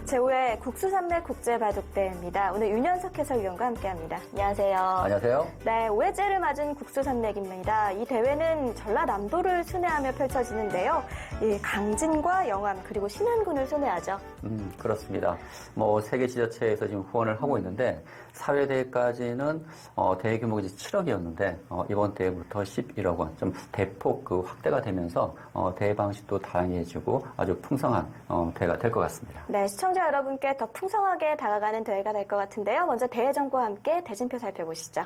제5회 국수산맥 국제바둑대회입니다. 오늘 윤현석 해설위원과 함께합니다. 안녕하세요. 안녕하세요. 네, 5회째를 맞은 국수산맥입니다. 이 대회는 전라남도를 순회하며 펼쳐지는데요. 이 강진과 영암 그리고 신안군을 순회하죠. 그렇습니다. 세계 지자체에서 지금 후원을 하고 있는데 4회 대회까지는 대회 규모가 이제 7억이었는데 이번 대회부터 11억 원, 좀 대폭 확대가 되면서 대회 방식도 다양해지고 아주 풍성한 대회가 될 것 같습니다. 네, 시청자 여러분께 더 풍성하게 다가가는 대회가 될 것 같은데요. 먼저 대회 정보와 함께 대진표 살펴보시죠.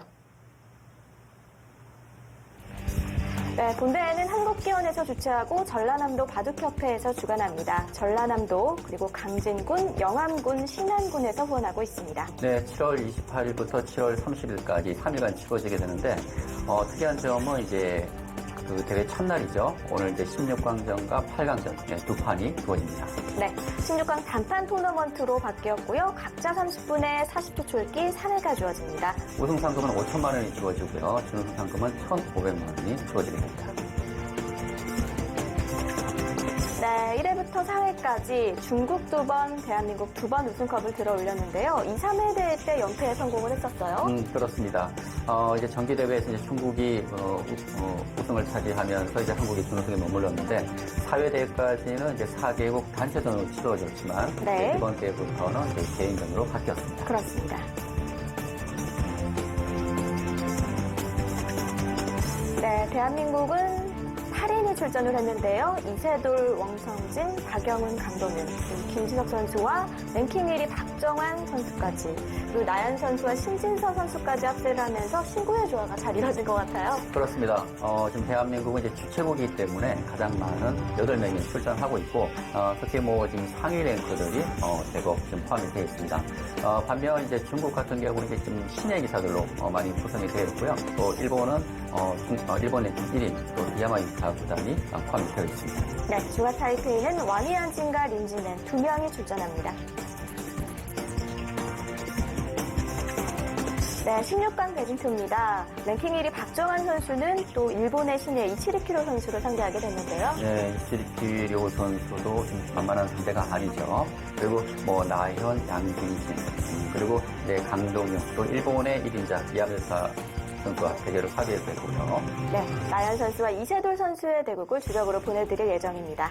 네, 본대회는 한국기원에서 주최하고 전라남도 바둑협회에서 주관합니다. 전라남도, 그리고 강진군, 영암군, 신안군에서 후원하고 있습니다. 네, 7월 28일부터 7월 30일까지 3일간 치러지게 되는데 특이한 점은 이제 그 대회 첫날이죠. 오늘 이제 16강전과 8강전 두 판이 두어집니다. 네, 16강 단판 토너먼트로 바뀌었고요. 각자 30분에 40초 쫄기 3회가 주어집니다. 우승 상금은 5천만 원이 주어지고요. 준우승 상금은 1,500만 원이 주어지게 됩니다. 네, 1회부터 4회까지 중국 2번, 대한민국 2번 우승컵을 들어 올렸는데요. 2, 3회 대회 때 연패에 성공을 했었어요. 그렇습니다. 이제 정기대회에서 이제 중국이 우승을 차지하면서 이제 한국이 준우승에 머물렀는데 4회 대회까지는 이제 4개국 단체전으로 치러졌지만 네. 이번 대회부터는 이제 개인전으로 바뀌었습니다. 그렇습니다. 네, 대한민국은 8인이 출전을 했는데요. 이세돌, 왕성진, 박영훈, 강동윤, 김지석 선수와 랭킹 1위 박정환 선수까지, 그리고 나연 선수와 신진서 선수까지 합세를 하면서 신구의 조화가 잘 이뤄진 것 같아요. 그렇습니다. 지금 대한민국은 이제 주최국이기 때문에 가장 많은 8명이 출전하고 있고, 특히 지금 상위 랭크들이 대거 좀 포함이 되어 있습니다. 반면 이제 중국 같은 경우는 이제 좀 신예 기사들로 많이 구성이 되어 있고요. 또 일본은 일본 랭킹 1위, 또 야마이카 구단이 포함이 되어 있습니다. 네, 주가 타이페이는 와니안진과 린지넨 2명이 출전합니다. 네, 16강 대진표입니다. 랭킹 1위 박정환 선수는 또 일본의 신예 이치리키로 선수를 상대하게 됐는데요. 네, 이치리키로 선수도 좀 만만한 상대가 아니죠. 그리고 나현, 양진신, 그리고 강동윤, 또 일본의 1인자 이하메사 선수와 대결을 하게 되고요. 네, 나연 선수와 이세돌 선수의 대국을 주력으로 보내드릴 예정입니다.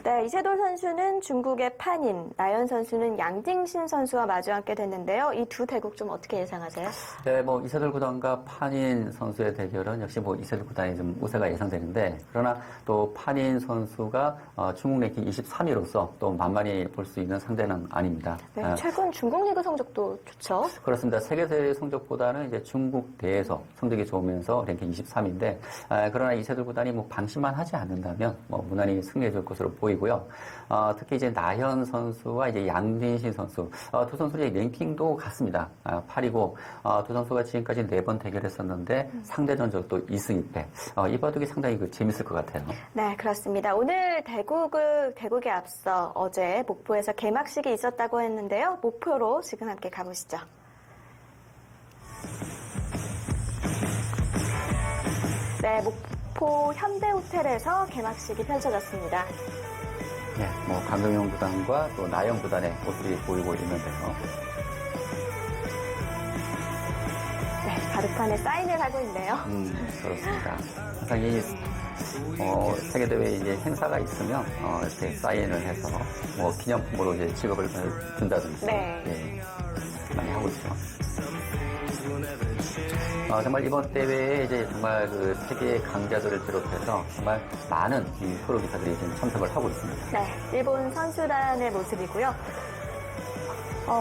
네, 이세돌 선수는 중국의 판인, 나연 선수는 양징신 선수와 마주 앉게 됐는데요. 이 두 대국 좀 어떻게 예상하세요? 네, 이세돌 구단과 판인 선수의 대결은 역시 이세돌 구단이 좀 우세가 예상되는데, 그러나 또 판인 선수가 중국 랭킹 23위로서 또 만만히 볼 수 있는 상대는 아닙니다. 네, 최근 중국 리그 성적도 좋죠? 그렇습니다. 세계대회 성적보다는 이제 중국 대회에서 성적이 좋으면서 랭킹 23위인데, 그러나 이세돌 구단이 방심만 하지 않는다면 무난히 승리해 줄 것으로 보이고요. 특히 이제 나현 선수와 이제 양진신 선수, 두 선수의 랭킹도 같습니다. 8위고, 두 선수가 지금까지 4번 대결했었는데 상대 전적도 2승 2패. 이 바둑이 상당히 재밌을 것 같아요. 네, 그렇습니다. 오늘 대국에 앞서 어제 목포에서 개막식이 있었다고 했는데요. 목포로 지금 함께 가보시죠. 네, 목포 현대호텔에서 개막식이 펼쳐졌습니다. 네, 강동윤 구단과 또 나영 구단의 모습이 보이고 있는데요. 네, 바둑판에 사인을 하고 있네요. 그렇습니다. 항상 이 세계대회 이제 행사가 있으면 이렇게 사인을 해서 기념품으로 이제 직업을 준다든지 네. 많이 하고 있죠. 정말 이번 대회에 이제 정말 그 세계 강자들을 비롯해서 정말 많은 이 프로 기사들이 지금 참석을 하고 있습니다. 네, 일본 선수단의 모습이고요.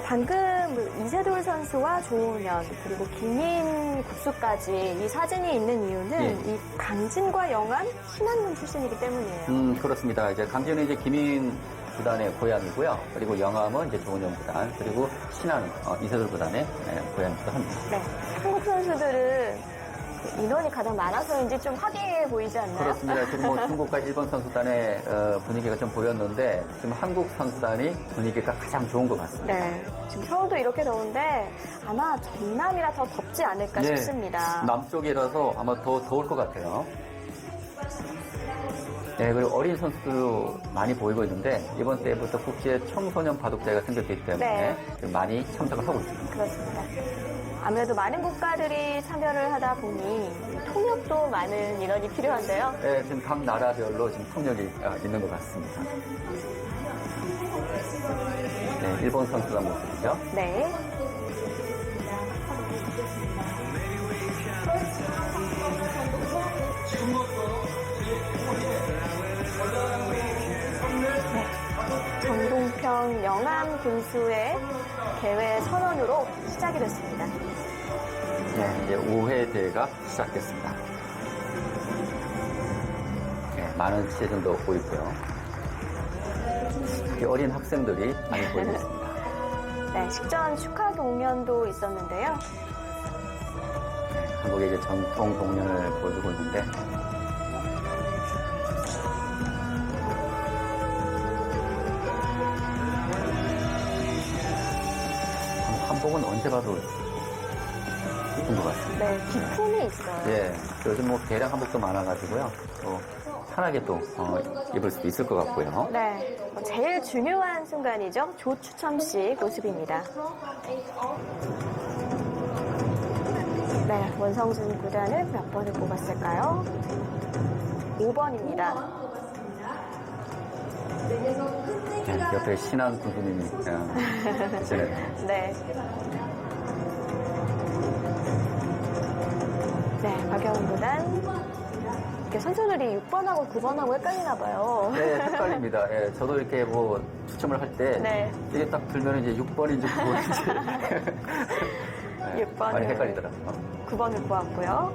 방금 이세돌 선수와 조은현 그리고 김민 국수까지 이 사진이 있는 이유는 이 강진과 영암 신안군 출신이기 때문이에요. 그렇습니다. 이제 강진은 이제 김민 구단의 고향이고요. 그리고 영암은 이제 조은현 구단, 그리고 신안은 이세돌 구단의 고향이기도 합니다. 네, 한국 선수들은 인원이 가장 많아서인지 좀 화기애애 보이지 않나요? 그렇습니다. 지금 중국과 일본 선수단의 분위기가 좀 보였는데 지금 한국 선수단이 분위기가 가장 좋은 것 같습니다. 네, 지금 서울도 이렇게 더운데 아마 전남이라 더 덥지 않을까 싶습니다. 남쪽이라서 아마 더 더울 것 같아요. 네, 그리고 어린 선수들도 많이 보이고 있는데 이번 대회부터 국제 청소년 바둑대회가 생겼기 때문에 네. 많이 참석을 하고 있습니다. 그렇습니다. 아무래도 많은 국가들이 참여를 하다 보니 통역도 많은 인원이 필요한데요. 네, 지금 각 나라별로 지금 통역이 있는 것 같습니다. 네, 일본 선수단 모습이죠. 네. 정동평 영암 군수의 대회 선언으로 시작이 됐습니다. 네, 이제 5회 대회가 시작됐습니다. 네, 많은 체중도 보이고요. 어린 학생들이 많이 보이고 있습니다. 네, 식전 축하 공연도 있었는데요. 네, 한국의 이제 전통 공연을 보여주고 있는데 한복은 언제 봐도 이쁜 것 같습니다. 네, 기품이 있어요. 예, 요즘 뭐 대량 한복도 많아가지고요. 또 편하게 또 입을 수도 있을 것 같고요. 네, 제일 중요한 순간이죠. 조추첨식 모습입니다. 네, 원성준 구단은 몇 번을 뽑았을까요? 5번입니다. 네, 옆에 신한 군수님이 계시네요. 네. 네, 박영훈 구단. 이렇게 선수들이 6번하고 9번하고 헷갈리나 봐요. 네, 헷갈립니다. 예, 저도 이렇게 뭐 추첨을 할 때 네. 이게 딱 들면 이제 6번인지 9번인지 네, 6번을. 많이 헷갈리더라고요. 9번을 보았고요.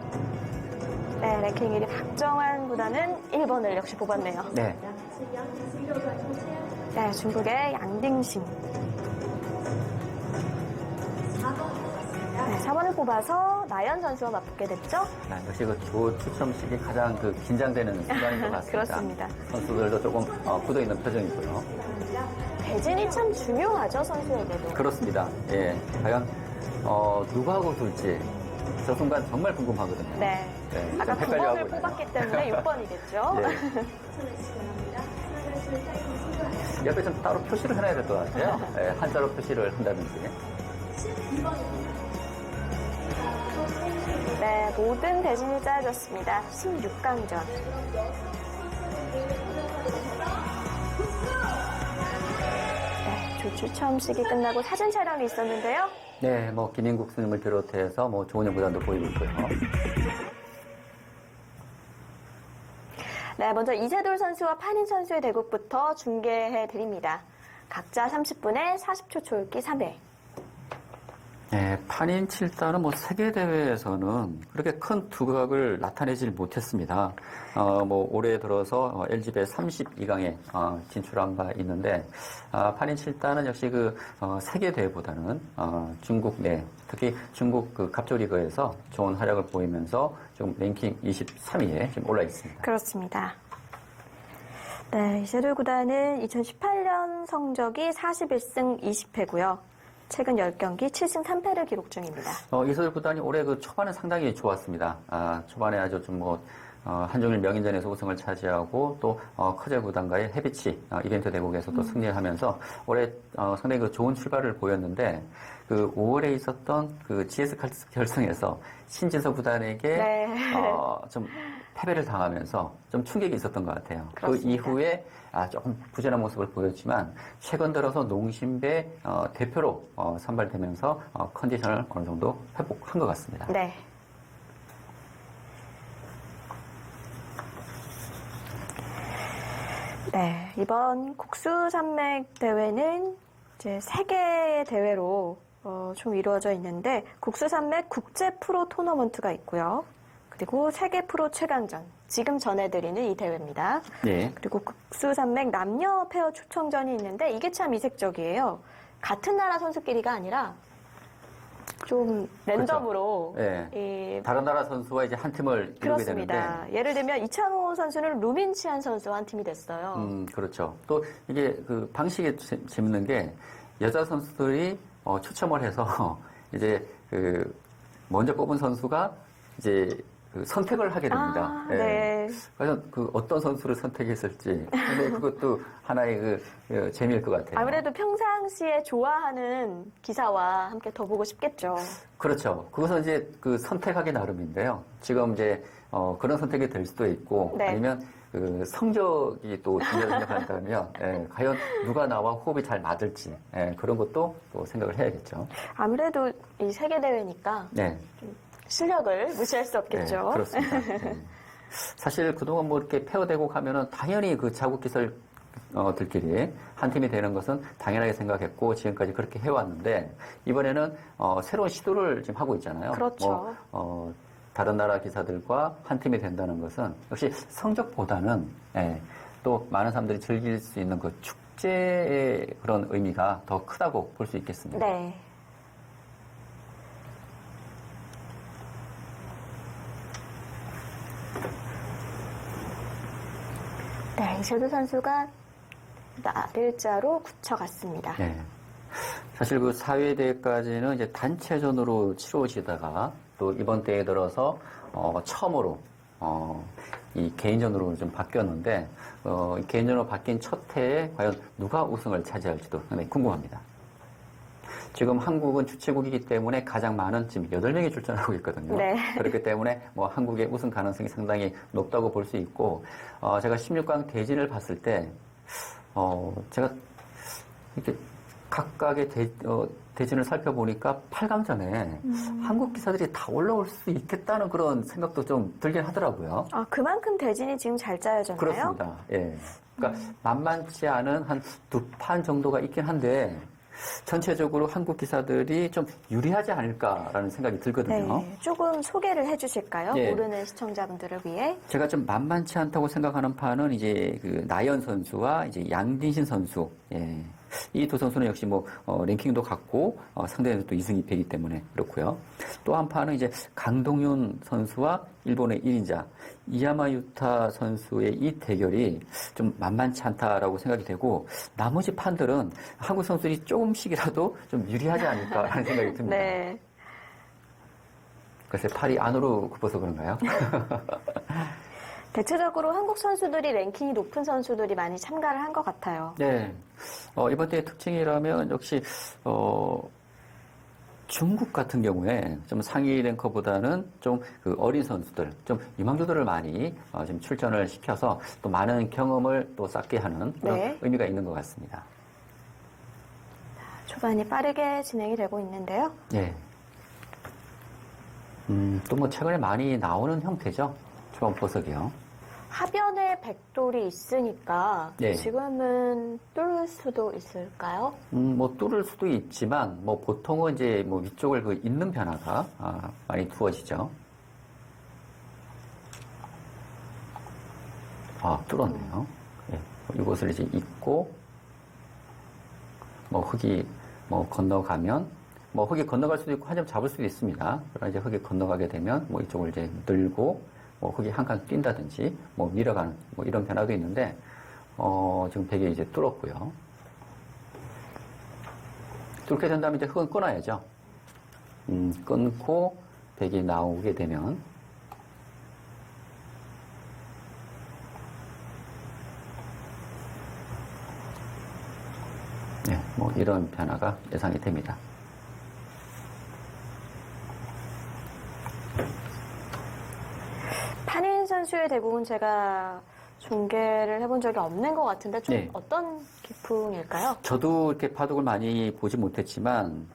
네, 랭킹 1위 박정환 구단은 1번을 역시 뽑았네요. 네, 네, 중국의 양딩신. 네, 4번을 뽑아서 나연 선수와 맞붙게 됐죠? 아, 역시 그 조 추첨식이 가장 그 긴장되는 순간인 것 같습니다. 그렇습니다. 선수들도 조금 굳어있는 표정이고요. 대진이 참 중요하죠, 선수에게도. 그렇습니다. 예, 과연 누구하고 둘지 저 순간 정말 궁금하거든요. 네. 네, 아까 좀 헷갈려하고 9번을 있네요. 뽑았기 때문에 6번이겠죠? 예. 옆에 좀 따로 표시를 해놔야 될 것 같아요. 예, 한자로 표시를 한다든지. 네, 모든 대진이 짜여졌습니다. 16강전. 네, 조추첨식이 끝나고 사진 촬영이 있었는데요. 네, 뭐 김인국 스님을 비롯해서 뭐 조은영 구단도 보이고 있고요. 네, 먼저 이세돌 선수와 판인 선수의 대국부터 중계해 드립니다. 각자 30분에 40초 초읽기 3회. 네, 판인 7단은 뭐 세계대회에서는 그렇게 큰 두각을 나타내질 못했습니다. 뭐 올해 들어서 LG배 32강에 진출한 바 있는데, 판인 7단은 역시 그 세계대회보다는 중국 내, 특히 중국 그 갑조리그에서 좋은 활약을 보이면서 지금 랭킹 23위에 지금 올라 있습니다. 그렇습니다. 네, 이세돌 구단은 2018년 성적이 41승 20패고요. 최근 10경기 7승 3패를 기록 중입니다. 이세돌 구단이 올해 그 초반에 상당히 좋았습니다. 초반에 아주 좀 한중일 명인전에서 우승을 차지하고 또 커제 구단과의 해비치 이벤트 대국에서 또 승리를 하면서 올해 상당히 그 좋은 출발을 보였는데 그 5월에 있었던 그 GS 칼스 결승에서 신진서 구단에게 네. 좀 패배를 당하면서 좀 충격이 있었던 것 같아요. 그렇습니다. 그 이후에 조금 부진한 모습을 보였지만 최근 들어서 농심배 대표로 선발되면서 컨디션을 어느 정도 회복한 것 같습니다. 네. 네, 이번 국수산맥 대회는 이제 3개의 대회로 좀 이루어져 있는데 국수산맥 국제 프로 토너먼트가 있고요. 그리고 세계 프로 최강전, 지금 전해드리는 이 대회입니다. 네. 그리고 국수산맥 남녀 페어 초청전이 있는데 이게 참 이색적이에요. 같은 나라 선수끼리가 아니라 좀 랜덤으로 네. 이 다른 나라 선수와 이제 한 팀을 이루게 그렇습니다. 되는데, 예를 들면 이찬호 선수는 루민치안 선수와 한 팀이 됐어요. 그렇죠. 또 이게 그 방식이 재밌는 게 여자 선수들이 초청을 해서 이제 그 먼저 뽑은 선수가 이제 그 선택을 하게 됩니다. 아, 네. 과연 그 어떤 선수를 선택했을지. 근데 그것도 하나의 그 재미일 것 같아요. 아무래도 평상시에 좋아하는 기사와 함께 더 보고 싶겠죠. 그렇죠. 그것은 이제 그 선택하기 나름인데요. 지금 이제 그런 선택이 될 수도 있고 네. 아니면 그 성적이 또 중요하게 생각한다면 과연 누가 나와 호흡이 잘 맞을지 그런 것도 또 생각을 해야겠죠. 아무래도 이 세계대회니까 네. 실력을 무시할 수 없겠죠. 네, 그렇습니다. 네. 사실 그동안 뭐 이렇게 페어되고 가면은 당연히 그 자국 기술들끼리 한 팀이 되는 것은 당연하게 생각했고 지금까지 그렇게 해왔는데 이번에는 새로운 시도를 지금 하고 있잖아요. 그렇죠. 다른 나라 기사들과 한 팀이 된다는 것은 역시 성적보다는 또 많은 사람들이 즐길 수 있는 그 축제의 그런 의미가 더 크다고 볼 수 있겠습니다. 네. 네, 이세돌 선수가 나들자로 굳혀갔습니다. 네. 사실 그 4회 대회까지는 이제 단체전으로 치러지다가 또 이번 대회에 들어서 처음으로 이 개인전으로 좀 바뀌었는데 이 개인전으로 바뀐 첫 해에 과연 누가 우승을 차지할지도 상당히 궁금합니다. 지금 한국은 주최국이기 때문에 가장 많은 지금 8명이 출전하고 있거든요. 네. 그렇기 때문에 뭐 한국의 우승 가능성이 상당히 높다고 볼 수 있고 제가 16강 대진을 봤을 때 제가 이렇게 각각의 대진을 살펴보니까 8강전에 한국 기사들이 다 올라올 수 있겠다는 그런 생각도 좀 들긴 하더라고요. 아, 그만큼 대진이 지금 잘 짜여졌나요? 그렇습니다. 예. 그러니까 만만치 않은 한 2판 정도가 있긴 한데 전체적으로 한국 기사들이 좀 유리하지 않을까라는 생각이 들거든요. 네, 조금 소개를 해주실까요? 예. 모르는 시청자분들을 위해. 제가 좀 만만치 않다고 생각하는 판은 이제 그 나연 선수와 이제 양딘신 선수. 예. 이 두 선수는 역시 뭐 랭킹도 같고 상대에서 또 2승 2패이기 때문에 그렇고요. 또 한 판은 이제 강동윤 선수와 일본의 1인자 이야마유타 선수의 이 대결이 좀 만만치 않다라고 생각이 되고 나머지 판들은 한국 선수들이 조금씩이라도 좀 유리하지 않을까라는 생각이 듭니다. 네. 글쎄 팔이 안으로 굽어서 그런가요? 대체적으로 한국 선수들이 랭킹이 높은 선수들이 많이 참가를 한 것 같아요. 네. 이번 대회 특징이라면 역시 중국 같은 경우에 좀 상위 랭커보다는 좀 그 어린 선수들, 좀 유망주들을 많이 지금 출전을 시켜서 또 많은 경험을 또 쌓게 하는 그런 네. 의미가 있는 것 같습니다. 초반이 빠르게 진행이 되고 있는데요. 네. 또 뭐 최근에 많이 나오는 형태죠. 초반 보석이요. 하변에 백돌이 있으니까 네. 지금은 뚫을 수도 있을까요? 뭐 뚫을 수도 있지만 뭐 보통은 이제 뭐 위쪽을 그 잇는 변화가 많이 두어지죠. 뚫었네요. 네. 이곳을 이제 잇고 뭐 흙이 뭐 건너가면 뭐 흙이 건너갈 수도 있고 한 점 잡을 수도 있습니다. 그러나 이제 흙이 건너가게 되면 뭐 이쪽을 이제 늘고 뭐 흙이 한 칸 뛴다든지 뭐 밀어가는 뭐 이런 변화도 있는데 지금 벽에 이제 뚫었고요. 뚫게 된다면 이제 흙은 끊어야죠. 끊고 벽이 나오게 되면 네, 뭐 이런 변화가 예상이 됩니다. 판인 선수의 대국은 제가 중계를 해본 적이 없는 것 같은데 좀 네. 어떤 기풍일까요? 저도 이렇게 바둑을 많이 보지 못했지만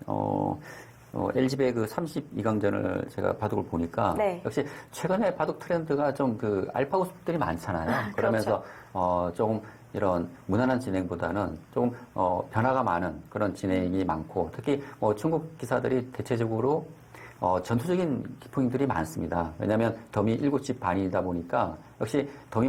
LG배 그 32강전을 제가 바둑을 보니까 네. 역시 최근에 바둑 트렌드가 좀 그 알파 고수들이 많잖아요. 그러면서 조금 이런 무난한 진행보다는 조금 변화가 많은 그런 진행이 많고 특히 중국 기사들이 대체적으로 전투적인 기풍들이 많습니다. 왜냐하면 덤이 7집 반이다 보니까 역시 덤이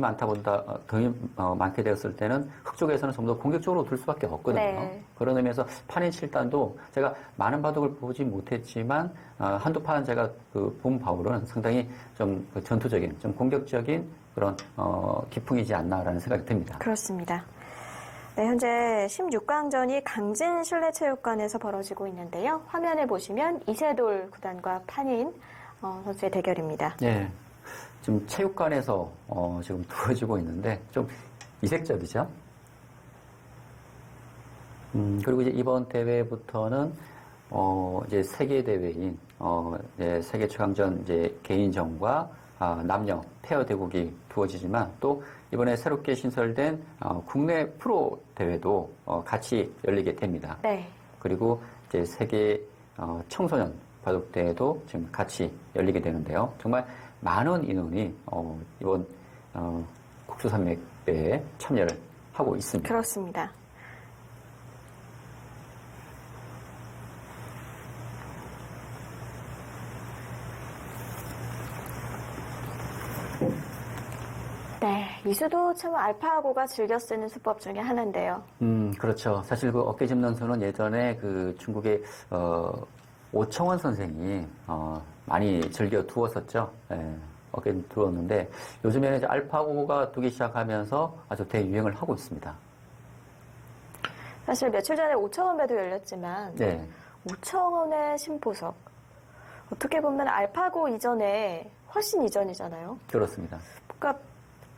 많게 되었을 때는 흙 쪽에서는 좀 더 공격적으로 둘 수밖에 없거든요. 네. 그런 의미에서 판인 7단도 제가 많은 바둑을 보지 못했지만 한두 판 제가 본 바울은 상당히 좀 전투적인, 좀 공격적인 그런 기풍이지 않나라는 생각이 듭니다. 그렇습니다. 네, 현재 16강전이 강진 실내체육관에서 벌어지고 있는데요. 화면에 보시면 이세돌 구단과 판인 선수의 대결입니다. 네. 지금 체육관에서 지금 두어지고 있는데 좀 이색적이죠. 그리고 이제 이번 대회부터는 이제 세계 대회인 이제 세계 최강전 이제 개인전과 남녀 페어 대국이 두어지지만 또 이번에 새롭게 신설된 국내 프로 대회도 같이 열리게 됩니다. 네. 그리고 이제 세계 청소년 바둑 대회도 지금 같이 열리게 되는데요. 정말 많은 인원이 이번 국수산맥대회에 참여를 하고 있습니다. 그렇습니다. 네, 이 수도 참 알파고가 즐겨 쓰는 수법 중에 하나인데요. 그렇죠. 사실 그 어깨 짚는 수는 예전에 그 중국의 오청원 선생이 많이 즐겨 두었었죠. 예, 어깨 두었는데 요즘에는 이제 알파고가 두기 시작하면서 아주 대유행을 하고 있습니다. 사실 며칠 전에 오청원배도 열렸지만 네, 오청원의 신보석 어떻게 보면 알파고 이전에 훨씬 이전이잖아요. 그렇습니다. 그러니까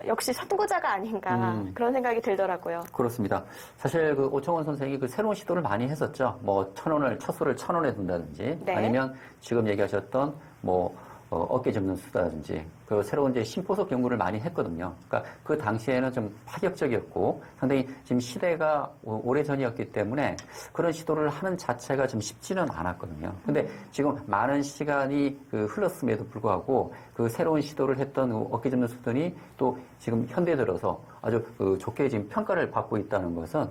역시 선구자가 아닌가 그런 생각이 들더라고요. 그렇습니다. 사실 그 오청원 선생이 그 새로운 시도를 많이 했었죠. 뭐 첫 수를 1,000원에 둔다든지 네. 아니면 지금 얘기하셨던 뭐 어깨 접는 수다든지 그 새로운 이제 신보석 연구를 많이 했거든요. 그러니까 그 당시에는 좀 파격적이었고 상당히 지금 시대가 오래전이었기 때문에 그런 시도를 하는 자체가 좀 쉽지는 않았거든요. 근데 지금 많은 시간이 흘렀음에도 불구하고 그 새로운 시도를 했던 어깨 접는 수단이 또 지금 현대 들어서 아주 좋게 지금 평가를 받고 있다는 것은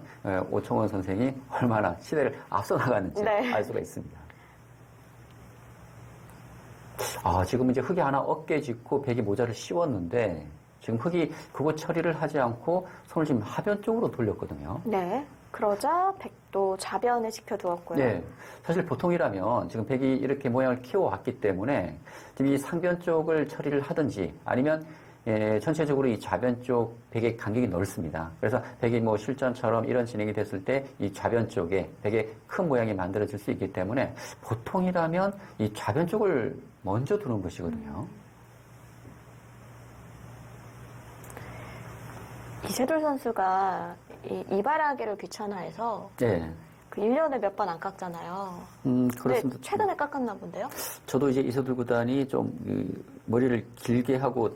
오청원 선생이 얼마나 시대를 앞서 나가는지 네. 알 수가 있습니다. 지금 이제 흑이 하나 어깨 짚고 백이 모자를 씌웠는데 지금 흑이 그거 처리를 하지 않고 손을 지금 하변 쪽으로 돌렸거든요. 네. 그러자 백도 좌변에 시켜두었고요. 네. 사실 보통이라면 지금 백이 이렇게 모양을 키워왔기 때문에 지금 이 상변 쪽을 처리를 하든지 아니면 전체적으로 이 좌변 쪽 백의 간격이 넓습니다. 그래서 백이 뭐 실전처럼 이런 진행이 됐을 때 이 좌변 쪽에 백의 큰 모양이 만들어질 수 있기 때문에 보통이라면 이 좌변 쪽을 먼저 두는 것이거든요. 이세돌 선수가 이발하기를 귀찮아해서 네. 그 1년에 몇 번 안 깎잖아요. 그렇습니다. 근데 최근에 깎았나 본데요? 저도 이제 이세돌 구단이 좀 머리를 길게 하고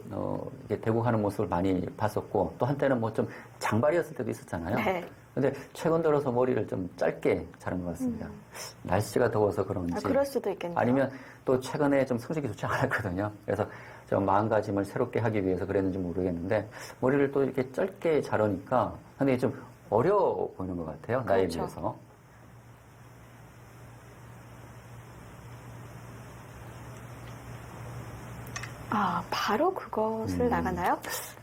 이렇게 대고 하는 모습을 많이 봤었고 또 한때는 뭐 좀 장발이었을 때도 있었잖아요. 네. 근데 최근 들어서 머리를 좀 짧게 자른 것 같습니다. 날씨가 더워서 그런지. 그럴 수도 있겠네요. 아니면 또 최근에 좀 성적이 좋지 않았거든요. 그래서 좀 마음가짐을 새롭게 하기 위해서 그랬는지 모르겠는데 머리를 또 이렇게 짧게 자르니까 상당히 좀 어려워 보이는 것 같아요. 나이에 그렇죠. 비해서. 바로 그것을 나가나요?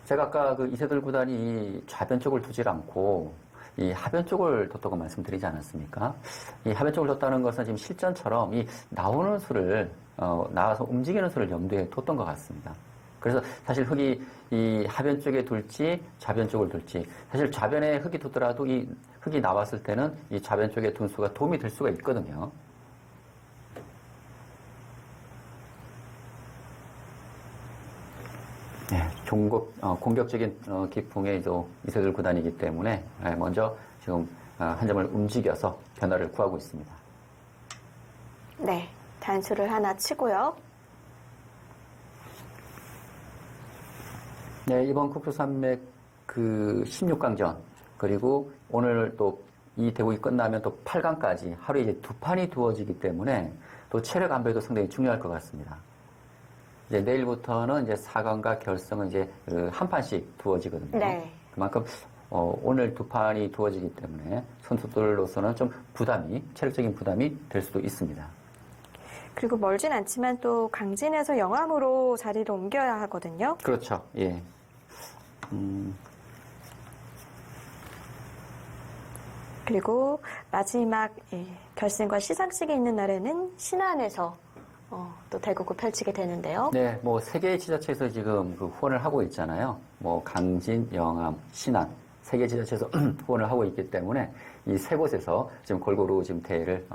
제가 아까 그 이세돌 구단이 좌변 쪽을 두질 않고 이 하변 쪽을 뒀다고 말씀드리지 않았습니까? 이 하변 쪽을 뒀다는 것은 지금 실전처럼 이 나오는 수를 나와서 움직이는 수를 염두에 뒀던 것 같습니다. 그래서 사실 흑이 이 하변 쪽에 둘지 좌변 쪽을 둘지 사실 좌변에 흑이 두더라도 이 흑이 나왔을 때는 이 좌변 쪽에 둔 수가 도움이 될 수가 있거든요. 네, 공격적인 기풍의 이세돌 구단이기 때문에 먼저 지금 한 점을 움직여서 변화를 구하고 있습니다. 네. 단수를 하나 치고요. 네, 이번 국수산맥 16강전 그리고 오늘 또 이 대국이 끝나면 또 8강까지 하루에 이제 2판이 두어지기 때문에 또 체력 안배도 상당히 중요할 것 같습니다. 이제 내일부터는 이제 4강과 결승은 이제 한 판씩 두어지거든요. 네. 그만큼 오늘 2판이 두어지기 때문에 선수들로서는 좀 체력적인 부담이 될 수도 있습니다. 그리고 멀진 않지만 또 강진에서 영암으로 자리를 옮겨야 하거든요. 그렇죠. 예. 그리고 마지막 결승과 시상식이 있는 날에는 신안에서 또 대국을 펼치게 되는데요. 네, 뭐 세 개의 지자체에서 지금 후원을 하고 있잖아요. 뭐 강진, 영암, 신안 세 개 지자체에서 후원을 하고 있기 때문에 이 세 곳에서 지금 골고루 지금 대회를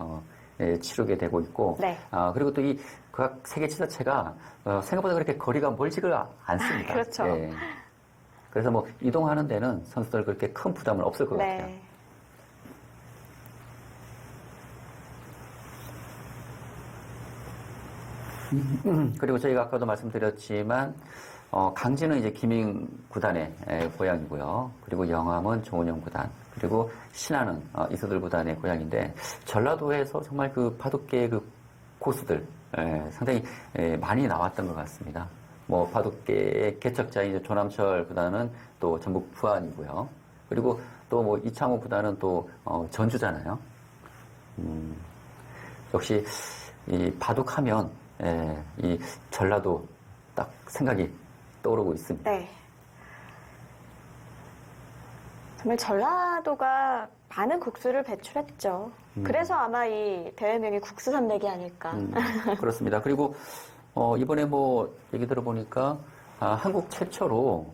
치르게 되고 있고, 네. 그리고 또 이 각 세계치 자체가 생각보다 그렇게 거리가 멀지가 않습니다. 그렇죠. 예. 그래서 뭐 이동하는 데는 선수들 그렇게 큰 부담은 없을 것 같아요. 네. 그리고 저희가 아까도 말씀드렸지만 강진은 이제 김인 구단의 고향이고요. 그리고 영암은 조은영 구단, 그리고 신안은 이세돌 구단의 고향인데, 전라도에서 정말 그 바둑계의 그 고수들 상당히 많이 나왔던 것 같습니다. 뭐 바둑계의 개척자인 이제 조남철 구단은 또 전북 부안이고요. 그리고 또 뭐 이창호 구단은 또 전주잖아요. 역시 이 바둑하면 이 전라도 딱 생각이 떠오르고 있습니다. 네. 정말 전라도가 많은 국수를 배출했죠. 그래서 아마 이 대회명이 국수산맥이 아닐까. 그렇습니다. 그리고 이번에 뭐 얘기 들어보니까 한국 최초로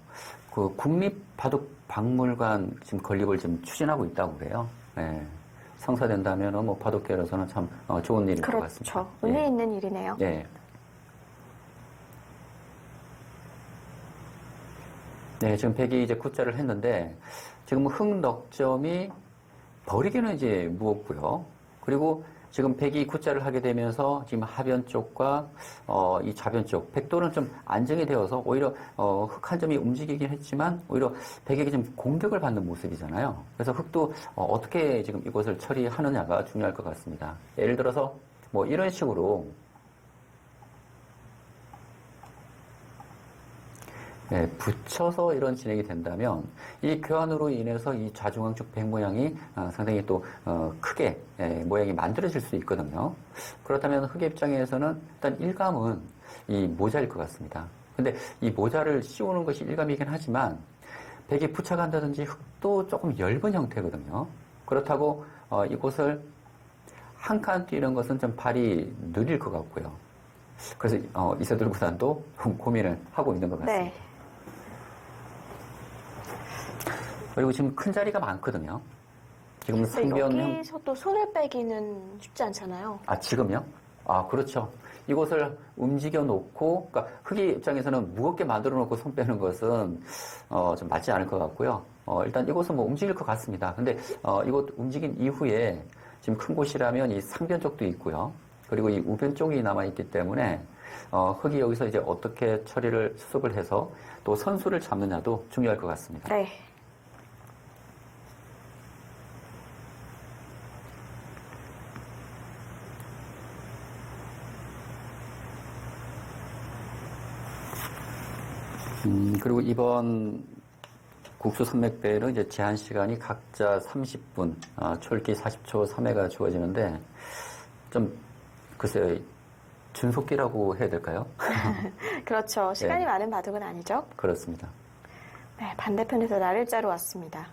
그 국립바둑박물관 지금 건립을 지금 추진하고 있다고 그래요. 예. 성사된다면 뭐 바둑계로서는 참 좋은 일일 것 같습니다. 그렇죠. 의미 있는 일이네요. 예. 네, 지금 100이 이제 굿자를 했는데, 지금 흥넉점이 버리기는 이제 무겁고요. 그리고 지금 100이 굿자를 하게 되면서 지금 하변 쪽과 이 좌변 쪽, 백도는 좀 안정이 되어서 오히려 흑 한 점이 움직이긴 했지만 오히려 100에게 좀 공격을 받는 모습이잖아요. 그래서 흑도 어떻게 지금 이것을 처리하느냐가 중요할 것 같습니다. 예를 들어서 뭐 이런 식으로 붙여서 이런 진행이 된다면 이 교환으로 인해서 이 좌중앙축 백 모양이 상당히 또 크게 모양이 만들어질 수 있거든요. 그렇다면 흑의 입장에서는 일단 일감은 이 모자일 것 같습니다. 근데 이 모자를 씌우는 것이 일감이긴 하지만 백이 부착한다든지 흑도 조금 엷은 형태거든요. 그렇다고 이곳을 한 칸 뛰는 것은 좀 발이 느릴 것 같고요. 그래서 이세돌 구단도 고민을 하고 있는 것 같습니다. 네. 그리고 지금 큰 자리가 많거든요. 지금 상변 여기서 또 손을 빼기는 쉽지 않잖아요. 지금요? 그렇죠. 이곳을 움직여 놓고, 그러니까 흑의 입장에서는 무겁게 만들어 놓고 손 빼는 것은 좀 맞지 않을 것 같고요. 일단 이곳은 뭐 움직일 것 같습니다. 근데 이곳 움직인 이후에 지금 큰 곳이라면 이 상변 쪽도 있고요. 그리고 이 우변 쪽이 남아 있기 때문에 흑이 여기서 이제 어떻게 처리를 수습을 해서 또 선수를 잡느냐도 중요할 것 같습니다. 네. 그리고 이번 국수 산맥대회는 이제 제한 시간이 각자 30분, 초읽기 40초 3회가 주어지는데, 좀, 글쎄요, 준속기라고 해야 될까요? 그렇죠. 시간이 네. 많은 바둑은 아니죠. 그렇습니다. 네, 반대편에서 나를 자로 왔습니다.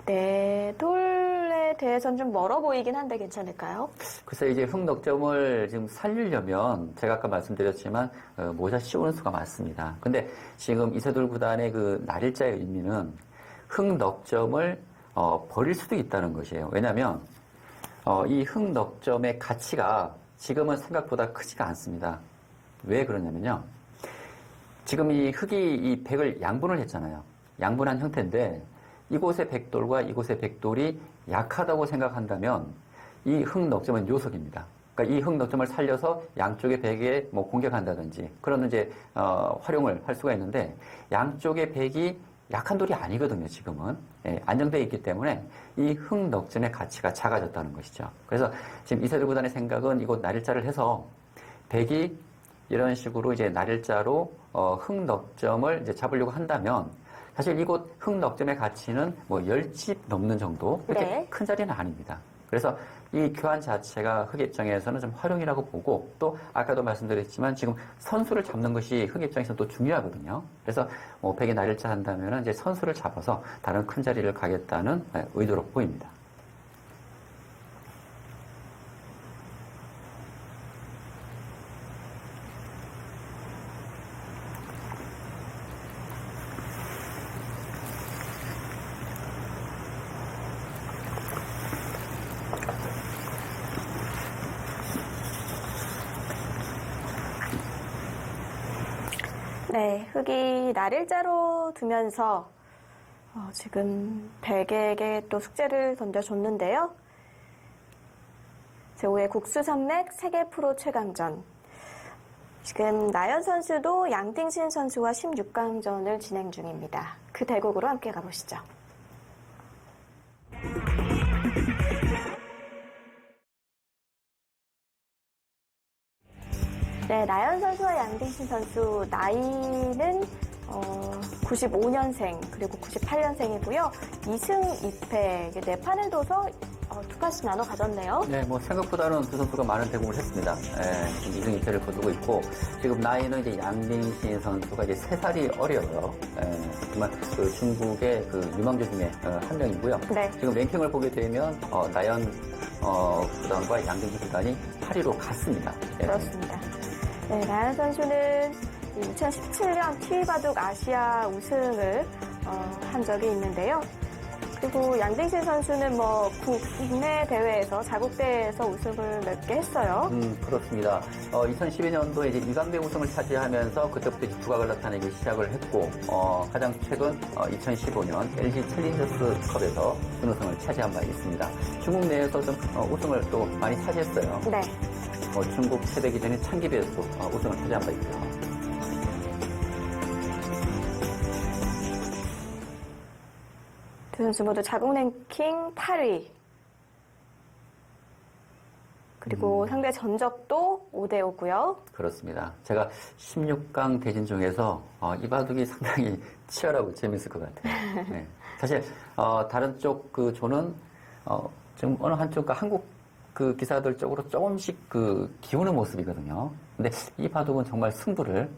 네, 돌에 대해서는 좀 멀어 보이긴 한데 괜찮을까요? 글쎄, 이제 흑넉점을 지금 살리려면, 제가 아까 말씀드렸지만, 모자 씌우는 수가 많습니다. 근데 지금 이세돌 구단의 그 날일자의 의미는 흑넉점을 버릴 수도 있다는 것이에요. 왜냐면, 이 흑넉점의 가치가 지금은 생각보다 크지가 않습니다. 왜 그러냐면요. 지금 이 흑이 이 백을 양분을 했잖아요. 양분한 형태인데, 이곳의 백돌과 이곳의 백돌이 약하다고 생각한다면 이 흑넉점은 요석입니다. 그러니까 이 흑넉점을 살려서 양쪽의 백에 뭐 공격한다든지 그런 이제 활용을 할 수가 있는데, 양쪽의 백이 약한 돌이 아니거든요. 지금은 안정되어 있기 때문에 이 흑넉점의 가치가 작아졌다는 것이죠. 그래서 지금 이세돌 구단의 생각은 이곳 날일자를 해서 백이 이런 식으로 이제 날일자로 흑넉점을 이제 잡으려고 한다면, 사실 이곳 흑넉점의 가치는 뭐 10집 넘는 정도, 그렇게 네. 큰 자리는 아닙니다. 그래서 이 교환 자체가 흑 입장에서는 좀 활용이라고 보고, 또 아까도 말씀드렸지만 지금 선수를 잡는 것이 흑 입장에서는 또 중요하거든요. 그래서 뭐 백의 날일자 한다면 이제 선수를 잡아서 다른 큰 자리를 가겠다는 의도로 보입니다. 네, 흑이 날일자로 두면서 지금 백에게 또 숙제를 던져줬는데요. 제5회 국수산맥 세계 프로 최강전. 지금 나연 선수도 양띵신 선수와 16강전을 진행 중입니다. 그 대국으로 함께 가보시죠. 네, 나연 선수와 양띵신 선수 나이는 95년생 그리고 98년생이고요. 2승 2패, 4판을 둬서 두 칸씩 나눠 가졌네요. 네, 뭐 생각보다는 두 선수가 많은 대국을 했습니다. 지금 2승 2패를 거두고 있고 지금 나이는 이제 양딩신 선수가 이제 3살이 어려요. 정말 그 중국의 그 유망주 중에 한 명이고요. 네. 지금 랭킹을 보게 되면 나연 구단과 양딩신 구단이 8위로 같습니다. 그렇습니다. 네, 나연 선수는 2017년 TV바둑 아시아 우승을 한 적이 있는데요. 그리고 양딩신 선수는 뭐 국내 대회에서 자국 대회에서 우승을 몇 개 했어요. 그렇습니다. 2012년도에 이제 이강대 우승을 차지하면서 그때부터 이제 두각을 나타내기 시작을 했고 가장 최근 2015년 LG 챌린저스컵에서 준우승을 차지한 바 있습니다. 중국 내에서 좀 우승을 또 많이 차지했어요. 네. 중국 최대 기준인 창기비에서도 우승을 차지한 바 있고요. 두 선수 모두 자국 랭킹 8위. 그리고 상대 전적도 5대5고요. 그렇습니다. 제가 16강 대진 중에서 이 바둑이 상당히 치열하고 재밌을 것 같아요. 네. 사실 다른 쪽 그 조는 지금 어느 한쪽과 한국 그 기사들 쪽으로 조금씩 그 기우는 모습이거든요. 근데 이 바둑은 정말 승부를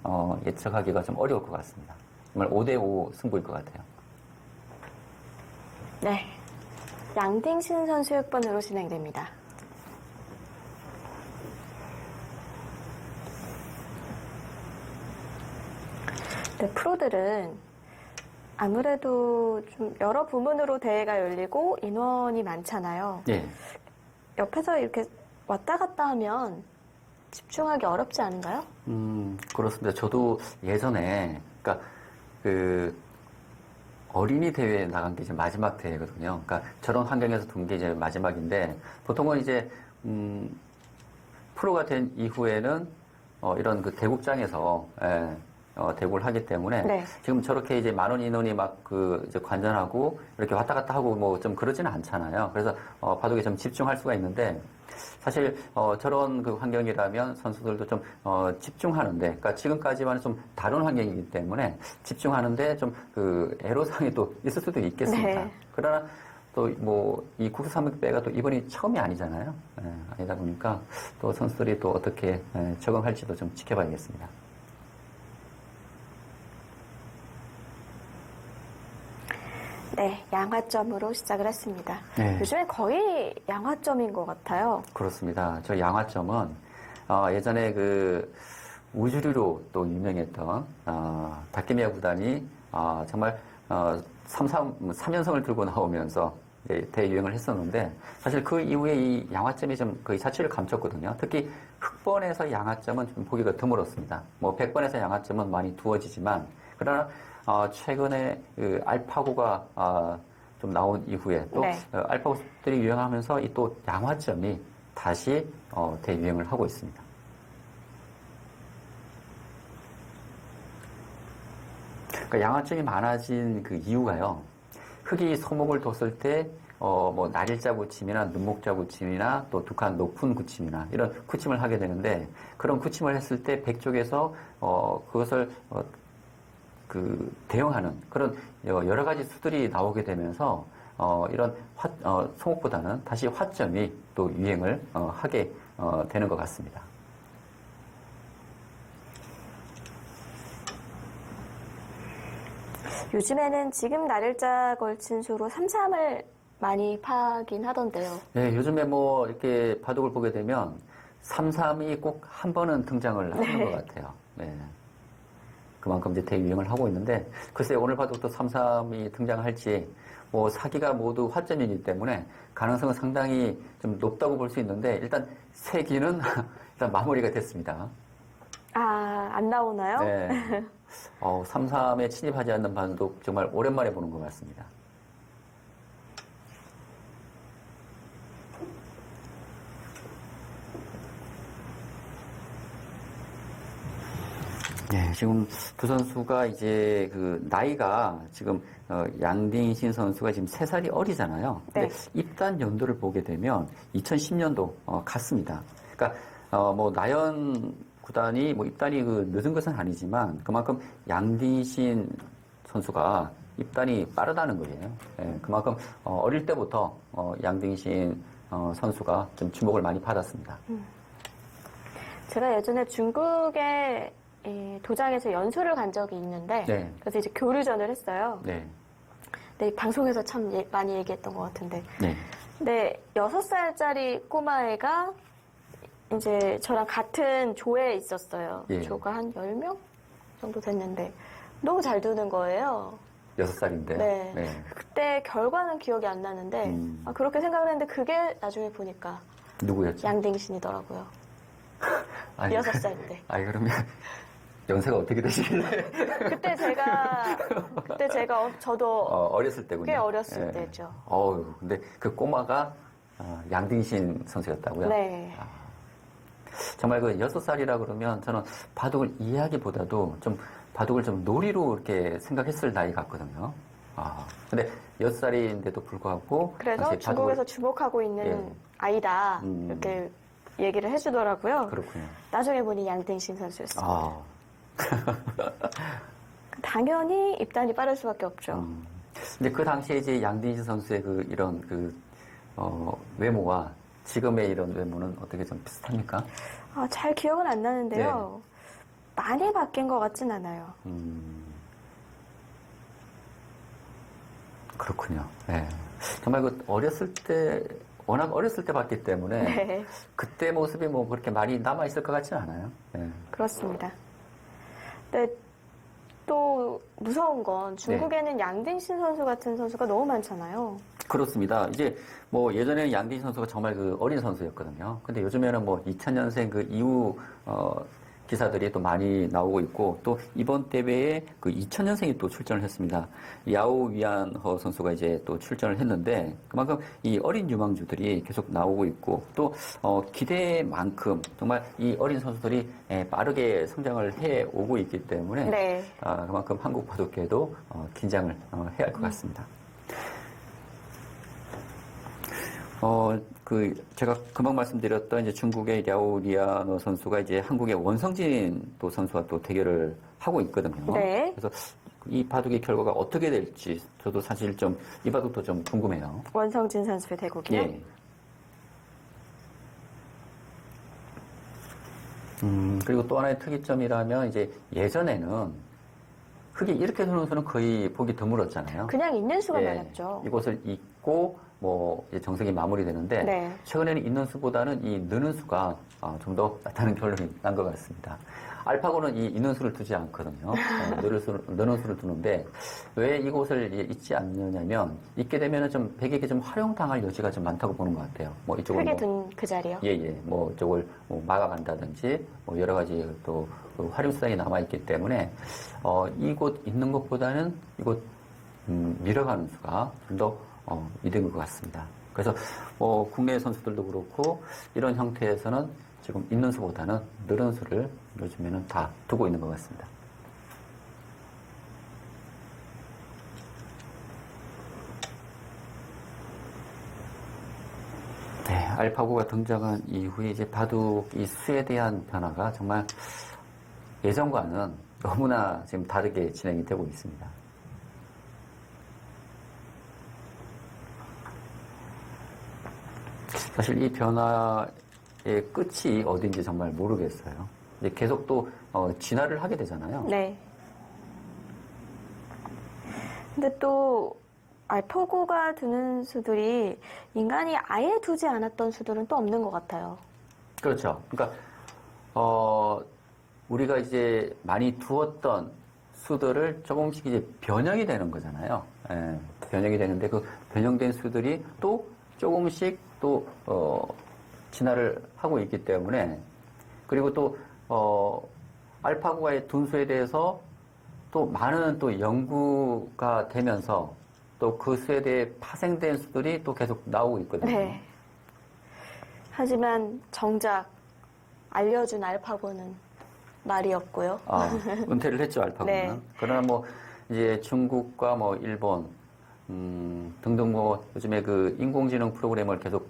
예측하기가 좀 어려울 것 같습니다. 정말 5대5 승부일 것 같아요. 네. 양딩신 선수 6번으로 진행됩니다. 네, 프로들은 아무래도 좀 여러 부문으로 대회가 열리고 인원이 많잖아요. 예. 옆에서 이렇게 왔다 갔다 하면 집중하기 어렵지 않은가요? 그렇습니다. 저도 예전에, 그러니까 어린이 대회에 나간 게 이제 마지막 대회거든요. 그러니까 저런 환경에서 둔 게 이제 마지막인데, 보통은 이제, 프로가 된 이후에는, 이런 그 대국장에서, 대국을 하기 때문에, 네. 지금 저렇게 이제 많은 인원이 막 이제 관전하고, 이렇게 왔다 갔다 하고 뭐 좀 그러지는 않잖아요. 그래서, 바둑에 좀 집중할 수가 있는데, 사실 저런 그 환경이라면 선수들도 좀 집중하는데, 그러니까 지금까지와는 좀 다른 환경이기 때문에 집중하는데 좀 그 애로사항이 또 있을 수도 있겠습니다. 네. 그러나 또 뭐 이 국수산맥대회가 또 이번이 처음이 아니잖아요. 아니다 보니까 또 선수들이 또 어떻게 적응할지도 좀 지켜봐야겠습니다. 네, 양화점으로 시작을 했습니다. 네. 요즘에 거의 양화점인 것 같아요. 그렇습니다. 저 양화점은 예전에 그 우주류로 또 유명했던 다케미야 구단이 정말 3연승을 들고 나오면서 대유행을 했었는데 사실 그 이후에 이 양화점이 좀 거의 사치를 감췄거든요. 특히 흑번에서 양화점은 좀 보기가 드물었습니다. 뭐 100번에서 양화점은 많이 두어지지만 그러나 최근에 그 알파고가 좀 나온 이후에 또 네. 알파고들이 유행하면서 이 또 양화점이 다시 대유행을 하고 있습니다. 그러니까 양화점이 많아진 그 이유가요. 흙이 소목을 뒀을 때 뭐 날일자 구침이나 눈목자 구침이나 또 두 칸 높은 구침이나 이런 구침을 하게 되는데 그런 구침을 했을 때 백쪽에서 그것을 대응하는 그런 여러 가지 수들이 나오게 되면서 이런 소목보다는 다시 화점이 또 유행을 하게 되는 것 같습니다. 요즘에는 지금 날일자 걸친 수로 3-3을 많이 파긴 하던데요. 네, 요즘에 뭐 이렇게 바둑을 보게 되면 3-3이 꼭 한 번은 등장을 하는 것 같아요. 네. 그만큼 이제 대유행을 하고 있는데 글쎄 오늘 바둑도 3-3이 등장할지 뭐 사기가 모두 화점이기 때문에 가능성은 상당히 좀 높다고 볼 수 있는데 일단 세기는 일단 마무리가 됐습니다. 안 나오나요? 네. 3-3에 침입하지 않는 반독 정말 오랜만에 보는 것 같습니다. 네, 지금 두 선수가 이제 그 나이가 지금 양딩신 선수가 지금 3살이 어리잖아요. 근데 네. 입단 연도를 보게 되면 2010년도 같습니다. 그러니까 뭐 나연 구단이 뭐 입단이 그 늦은 것은 아니지만 그만큼 양딩신 선수가 입단이 빠르다는 거예요. 예, 그만큼 어릴 때부터 양딩신 선수가 좀 주목을 많이 받았습니다. 제가 예전에 중국에 도장에서 연수를 간 적이 있는데 네. 그래서 이제 교류전을 했어요. 네, 근데 방송에서 참 많이 얘기했던 것 같은데 네, 근데 6살짜리 꼬마애가 이제 저랑 같은 조에 있었어요. 예. 조가 한 10명 정도 됐는데 너무 잘 두는 거예요. 6살인데. 네. 그때 결과는 기억이 안 나는데 그렇게 생각을 했는데 그게 나중에 보니까 누구였죠? 양딩신이더라고요. 아니, 6살 때. 아니, 그러면 연세가 어떻게 되시길래? 그때 제가 저도 어렸을 때군요. 꽤 어렸을 예. 때죠. 근데 그 꼬마가 양딩신 선수였다고요? 네. 정말 그 6살이라 그러면 저는 바둑을 이해하기보다도 좀 바둑을 좀 놀이로 이렇게 생각했을 나이 같거든요. 근데 6살인데도 불구하고 그래서 당시 중국에서 주목하고 있는 예. 아이다 이렇게 얘기를 해주더라고요. 그렇군요. 나중에 보니 양딩신 선수였어요. 아, 당연히 입단이 빠를 수밖에 없죠. 근데 그 당시에 이제 양딩신 선수의 그 이런 외모와 지금의 이런 외모는 어떻게 좀 비슷합니까? 잘 기억은 안 나는데요. 네. 많이 바뀐 것 같진 않아요. 그렇군요. 네. 정말 그 워낙 어렸을 때 봤기 때문에 네, 그때 모습이 뭐 그렇게 많이 남아있을 것 같지는 않아요. 네. 그렇습니다. 근데 또 무서운 건 중국에는 양딩신 선수 같은 선수가 너무 많잖아요. 그렇습니다. 이제 뭐 예전에는 양딩 선수가 정말 그 어린 선수였거든요. 근데 요즘에는 뭐 2000년생 그 이후 기사들이 또 많이 나오고 있고 또 이번 대회에 그 2000년생이 또 출전을 했습니다. 야오 위안허 선수가 이제 또 출전을 했는데 그만큼 이 어린 유망주들이 계속 나오고 있고 또 기대만큼 정말 이 어린 선수들이 빠르게 성장을 해 오고 있기 때문에 네. 그만큼 한국 바둑계도 긴장을 해야 할 것 같습니다. 제가 금방 말씀드렸던 이제 중국의 랴오리아노 선수가 이제 한국의 원성진 또 선수와 또 대결을 하고 있거든요. 네. 그래서 이 바둑의 결과가 어떻게 될지 저도 사실 좀 이 바둑도 좀 궁금해요. 원성진 선수의 대국이요? 예. 그리고 또 하나의 특이점이라면 이제 예전에는 흙이 이렇게 두는 수는 거의 보기 드물었잖아요. 그냥 있는 수가 예, 많았죠. 이곳을 잇고 뭐 이제 정석이 마무리되는데 네. 최근에는 있는 수보다는 이 느는 수가 좀 더 낫다는 결론이 난 것 같습니다. 알파고는 이 있는 수를 두지 않거든요. 느는 수를 두는데 왜 이곳을 잊지 않느냐면 잊게 되면은 좀 백에게 좀 활용당할 여지가 좀 많다고 보는 것 같아요. 뭐 이쪽을 흙에 둔 그 자리요? 예예 뭐 이쪽을 뭐 막아간다든지 뭐 여러 가지 또 그 활용 수단이 남아 있기 때문에 이곳 있는 것보다는 이곳 밀어가는 수가 좀 더 이득인 것 같습니다. 그래서 국내 선수들도 그렇고 이런 형태에서는 지금 있는 수보다는 느는 수를 요즘에는 다 두고 있는 것 같습니다. 네, 알파고가 등장한 이후에 이제 바둑 이 수에 대한 변화가 정말 예전과는 너무나 지금 다르게 진행이 되고 있습니다. 사실 이 변화의 끝이 어딘지 정말 모르겠어요. 이제 계속 또 진화를 하게 되잖아요. 네. 근데 또 알파고가 두는 수들이 인간이 아예 두지 않았던 수들은 또 없는 것 같아요. 그렇죠. 그러니까 우리가 이제 많이 두었던 수들을 조금씩 이제 변형이 되는 거잖아요. 예, 변형이 되는데 그 변형된 수들이 또 조금씩 또 진화를 하고 있기 때문에 그리고 또 알파고의 둔수에 대해서 또 많은 또 연구가 되면서 또 그 수에 대해 파생된 수들이 또 계속 나오고 있거든요. 네. 하지만 정작 알려준 알파고는 말이 없고요. 은퇴를 했죠, 알파고는. 네. 그러나 뭐 이제 중국과 뭐 일본 등등 뭐 요즘에 그 인공지능 프로그램을 계속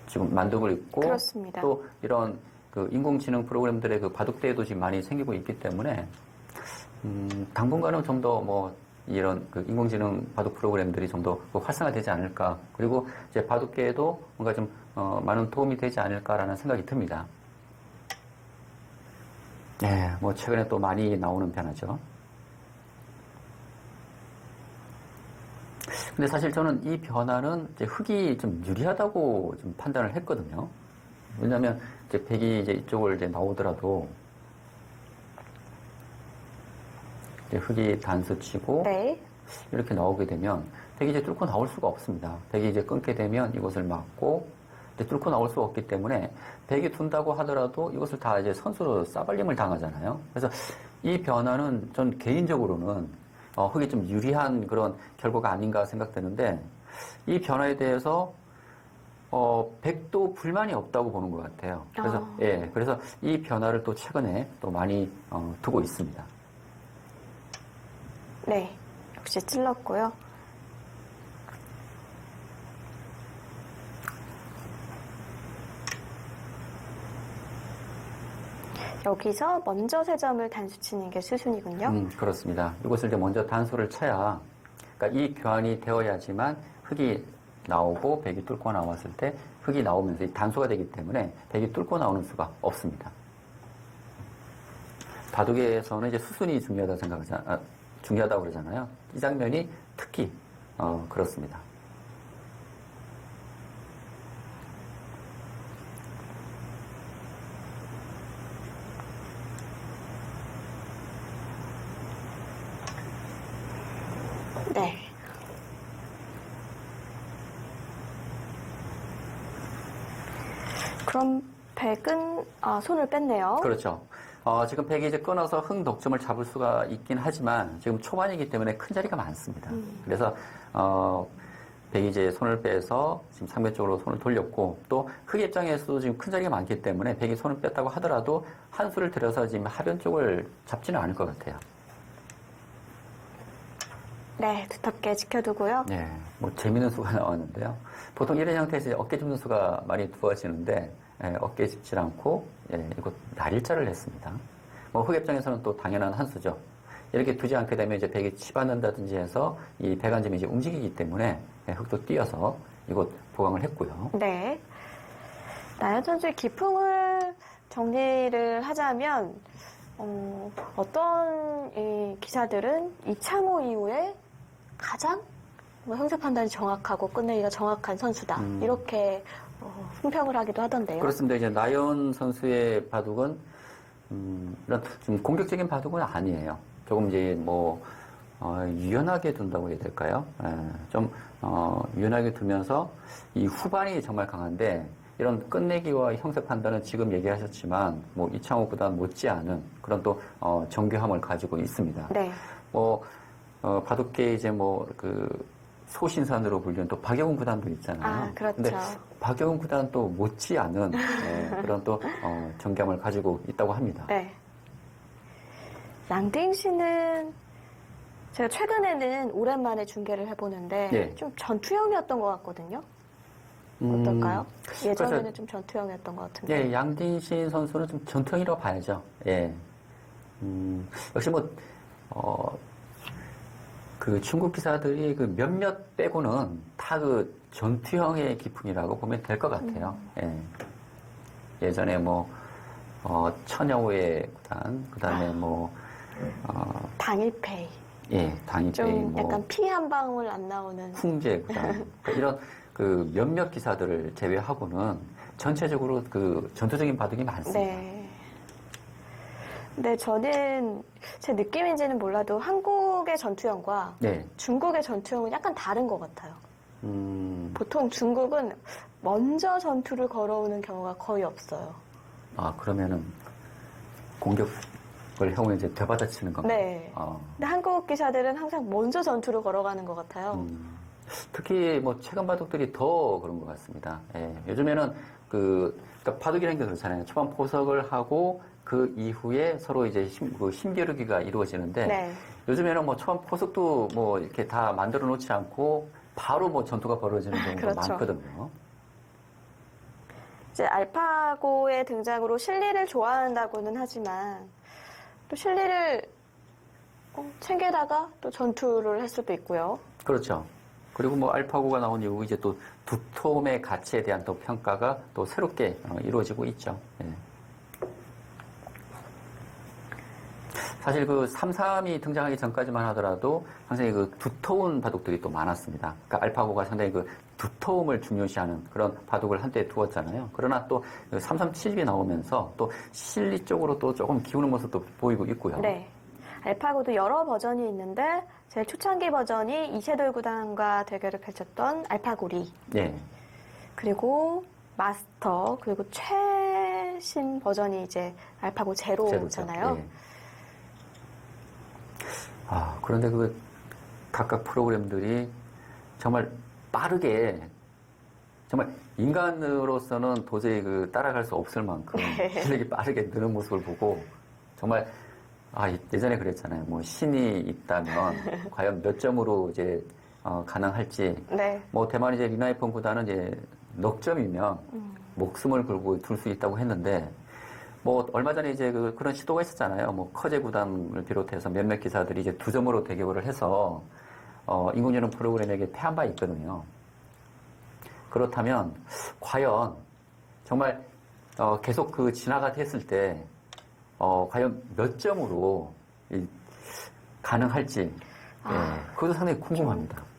지금 만들고 있고 그렇습니다. 또 이런 그 인공지능 프로그램들의 그 바둑대회도 지금 많이 생기고 있기 때문에 당분간은 좀 더 뭐 이런 그 인공지능 바둑 프로그램들이 좀 더 활성화되지 않을까. 그리고 이제 바둑계에도 뭔가 좀 많은 도움이 되지 않을까라는 생각이 듭니다. 네, 뭐 최근에 또 많이 나오는 변화죠. 근데 사실 저는 이 변화는 이제 흑이 좀 유리하다고 좀 판단을 했거든요. 왜냐하면 이제 백이 이제 이쪽을 이제 나오더라도 이제 흑이 단수 치고 네. 이렇게 나오게 되면 백이 이제 뚫고 나올 수가 없습니다. 백이 이제 끊게 되면 이것을 막고 이제 뚫고 나올 수가 없기 때문에 백이 둔다고 하더라도 이것을 다 이제 선수로 싸발림을 당하잖아요. 그래서 이 변화는 전 개인적으로는 흑이 좀 유리한 그런 결과가 아닌가 생각되는데 이 변화에 대해서 백도 불만이 없다고 보는 것 같아요. 그래서 예, 그래서 이 변화를 또 최근에 또 많이 두고 있습니다. 네. 역시 찔렀고요. 여기서 먼저 세 점을 단수 치는 게 수순이군요. 그렇습니다. 이것을 이제 먼저 단수를 쳐야, 그러니까 이 교환이 되어야지만 흑이 나오고 백이 뚫고 나왔을 때 흑이 나오면서 이 단수가 되기 때문에 백이 뚫고 나오는 수가 없습니다. 바둑에서는 이제 수순이 중요하다고 그러잖아요. 이 장면이 특히 그렇습니다. 네. 그럼 백은 손을 뺐네요. 그렇죠. 지금 백이 이제 끊어서 흑 넉점을 잡을 수가 있긴 하지만 지금 초반이기 때문에 큰 자리가 많습니다. 그래서 백이 이제 손을 빼서 지금 상대 쪽으로 손을 돌렸고 또 흑 입장에서도 지금 큰 자리가 많기 때문에 백이 손을 뺐다고 하더라도 한 수를 들여서 지금 하변 쪽을 잡지는 않을 것 같아요. 네, 두텁게 지켜두고요. 네, 뭐 재밌는 수가 나왔는데요. 보통 이런 형태에서 어깨 짚는 수가 많이 두어지는데 어깨 짚지 않고 이거 날일자를 했습니다. 뭐 흑 입장에서는 또 당연한 한 수죠. 이렇게 두지 않게 되면 이제 백이 치받는다든지 해서 이 백안점이 이제 움직이기 때문에 흑도 뛰어서 이곳 보강을 했고요. 네. 나연 선수의 기풍을 정리를 하자면 어떤 이 기사들은 이창호 이후에 가장 형세 판단이 정확하고 끝내기가 정확한 선수다. 이렇게 품평을 하기도 하던데요. 그렇습니다. 이제 나연 선수의 바둑은 이런 좀 공격적인 바둑은 아니에요. 조금 이제 뭐 유연하게 둔다고 해야 될까요? 좀 유연하게 두면서 이 후반이 정말 강한데 이런 끝내기와 형세 판단은 지금 얘기하셨지만 뭐 이창호보다 못지않은 그런 또 정교함을 가지고 있습니다. 네. 뭐 바둑계 이제 뭐 그 소신산으로 불리는 또 박영훈 구단도 있잖아요. 그렇죠. 근데 박영훈 구단 또 못지않은 그런 또 정교함을 가지고 있다고 합니다. 네. 랑딩 씨는 제가 최근에는 오랜만에 중계를 해보는데 네. 좀 전투형이었던 것 같거든요. 어떨까요? 예전에는 그래서, 좀 전투형이었던 것 같은데. 예, 양딩신 선수는 좀 전투형이라고 봐야죠. 예. 역시 뭐, 그 중국 기사들이 그 몇몇 빼고는 다 그 전투형의 기풍이라고 보면 될 것 같아요. 예. 예전에 뭐, 천여우의 구단, 그 다음에 뭐, 당일페이. 예, 당일페이, 좀 뭐, 약간 피 한 방울 안 나오는. 풍제 구단. 그러니까 이런 그 몇몇 기사들을 제외하고는 전체적으로 그 전투적인 바둑이 많습니다. 네. 근데 저는 제 느낌인지는 몰라도 한국의 전투형과 네. 중국의 전투형은 약간 다른 것 같아요. 보통 중국은 먼저 전투를 걸어오는 경우가 거의 없어요. 그러면은 공격 형은 이제 되받아치는 겁니다. 네. 근데 한국 기사들은 항상 먼저 전투로 걸어가는 것 같아요. 특히 뭐 최근 바둑들이 더 그런 것 같습니다. 예, 요즘에는 그러니까 바둑이라는 게 그렇잖아요. 초반 포석을 하고 그 이후에 서로 이제 힘겨루기가 이루어지는데 네. 요즘에는 뭐 초반 포석도 뭐 이렇게 다 만들어 놓지 않고 바로 뭐 전투가 벌어지는 경우가 그렇죠. 많거든요. 이제 알파고의 등장으로 실리를 좋아한다고는 하지만 또 실리를 챙겨다가 또 전투를 할 수도 있고요. 그렇죠. 그리고 뭐 알파고가 나온 이후 이제 또 두톰의 가치에 대한 또 평가가 또 새롭게 이루어지고 있죠. 예. 사실 그 3-3이 등장하기 전까지만 하더라도 상당히 그 두터운 바둑들이 또 많았습니다. 그러니까 알파고가 상당히 그 두터움을 중요시하는 그런 바둑을 한때 두었잖아요. 그러나 또 3-3 7이 나오면서 또 실리 쪽으로 또 조금 기우는 모습도 보이고 있고요. 네. 알파고도 여러 버전이 있는데 제일 초창기 버전이 이세돌 구단과 대결을 펼쳤던 알파고리. 네. 그리고 마스터, 그리고 최신 버전이 이제 알파고 제로잖아요. 네. 그런데 그 각각 프로그램들이 정말 빠르게 정말 인간으로서는 도저히 그 따라갈 수 없을 만큼 실력이 빠르게 느는 모습을 보고 정말 예전에 그랬잖아요. 뭐 신이 있다면 과연 몇 점으로 이제 가능할지. 네. 뭐 대만 이제 리나이폰 구단은 이제 넉 점이면 목숨을 걸고 둘 수 있다고 했는데 뭐 얼마 전에 이제 그런 시도가 있었잖아요. 뭐 커제 구단을 비롯해서 몇몇 기사들이 이제 2점으로 대결을 해서 인공지능 프로그램에게 패한 바 있거든요. 그렇다면 과연 정말 계속 그 진화가 됐을 때 과연 몇 점으로 가능할지 그것도 상당히 궁금합니다.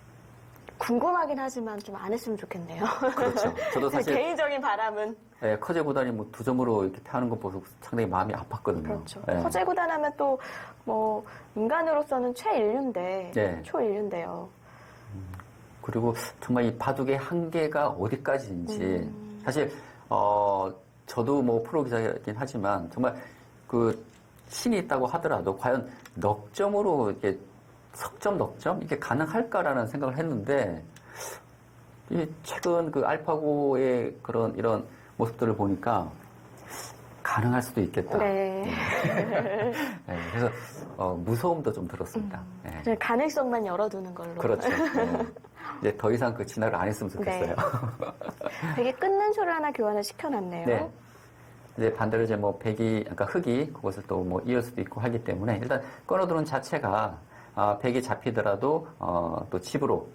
궁금하긴 하지만 좀 안 했으면 좋겠네요. 그렇죠. 저도 사실 개인적인 바람은. 커제 구단이 뭐 2점으로 이렇게 패하는 거 보고 상당히 마음이 아팠거든요. 그렇죠. 예. 커제 구단 하면 또 뭐 인간으로서는 최인류인데 네. 초인류인데요. 그리고 정말 이 바둑의 한계가 어디까지인지 사실 저도 뭐 프로 기자이긴 하지만 정말 그 신이 있다고 하더라도 과연 넉 점으로 이렇게 석점 넉점 이게 가능할까라는 생각을 했는데 최근 그 알파고의 그런 이런 모습들을 보니까 가능할 수도 있겠다. 네. 네, 그래서 무서움도 좀 들었습니다. 네. 가능성만 열어두는 걸로. 그렇죠. 네. 이제 더 이상 그 진화를 안 했으면 좋겠어요. 되게 끊는 소를 하나 교환을 시켜놨네요. 네. 이제 반대로 이제 뭐 그러니까 흙이 그것을 또 뭐 이을 수도 있고 하기 때문에 일단 끊어두는 자체가 백이 잡히더라도 또 집으로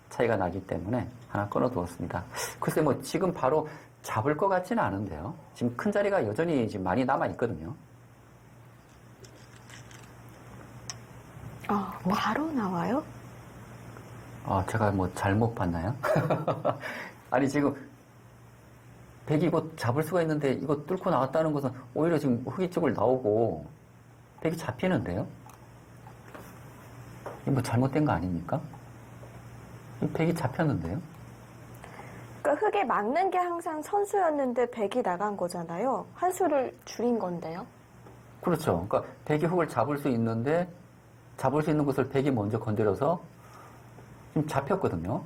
차이가 나기 때문에 하나 끊어두었습니다. 글쎄 뭐 지금 바로 잡을 것 같지는 않은데요. 지금 큰 자리가 여전히 지금 많이 남아 있거든요. 바로 나와요? 제가 뭐 잘못 봤나요? 아니 지금 백이 곧 잡을 수가 있는데 이거 뚫고 나왔다는 것은 오히려 지금 흙이 쪽을 나오고 백이 잡히는데요? 이거 뭐 잘못된 거 아닙니까? 백이 잡혔는데요? 그러니까 흙에 막는 게 항상 선수였는데 백이 나간 거잖아요. 한 수를 줄인 건데요. 그렇죠. 그러니까 백이 흙을 잡을 수 있는데 잡을 수 있는 것을 백이 먼저 건드려서 지금 잡혔거든요.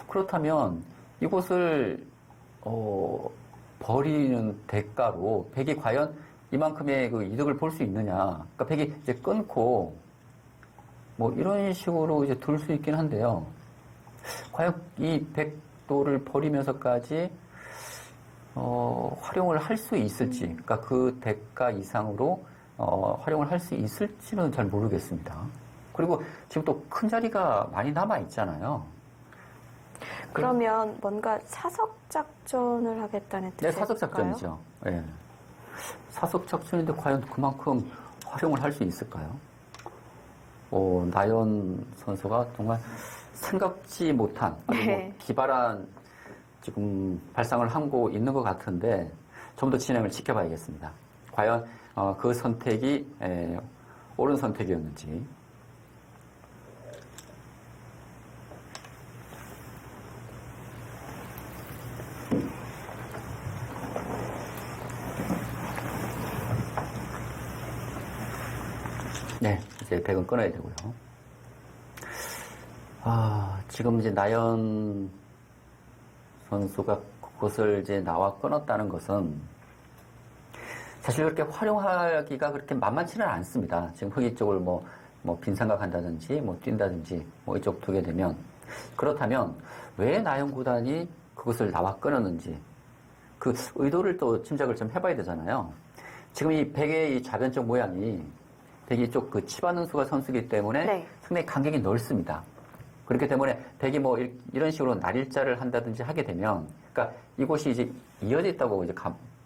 그렇다면 이곳을 버리는 대가로 백이 과연 이만큼의 그 이득을 볼 수 있느냐. 그러니까 백이 이제 끊고 뭐 이런 식으로 이제 둘 수 있긴 한데요. 과연 이 백도를 버리면서까지 활용을 할 수 있을지, 그러니까 그 대가 이상으로 활용을 할 수 있을지는 잘 모르겠습니다. 그리고 지금 또 큰 자리가 많이 남아 있잖아요. 그러면 뭔가 사석 작전을 하겠다는 뜻일까요? 네, 사석 작전이죠. 네. 사석 작전인데 과연 그만큼 활용을 할 수 있을까요? 나연 선수가 정말 생각지 못한 아주 뭐 기발한 지금 발상을 하고 있는 것 같은데 좀 더 진행을 지켜봐야겠습니다. 과연 그 선택이 옳은 선택이었는지. 이제 백은 끊어야 되고요. 지금 이제 나연 선수가 그것을 이제 나와 끊었다는 것은 사실 그렇게 활용하기가 그렇게 만만치는 않습니다. 지금 흑이 쪽을 뭐 빈삼각한다든지, 뛴다든지, 이쪽 두게 되면. 그렇다면, 왜 나연 구단이 그것을 나와 끊었는지, 그 의도를 또 짐작을 좀 해봐야 되잖아요. 지금 이 백의 이 좌변쪽 모양이, 백이 쪽 그 치받는 수가 선수이기 때문에 네. 상당히 간격이 넓습니다. 그렇기 때문에 백이 이런 식으로 날일자를 한다든지 하게 되면, 그러니까 이곳이 이제 이어져 있다고 이제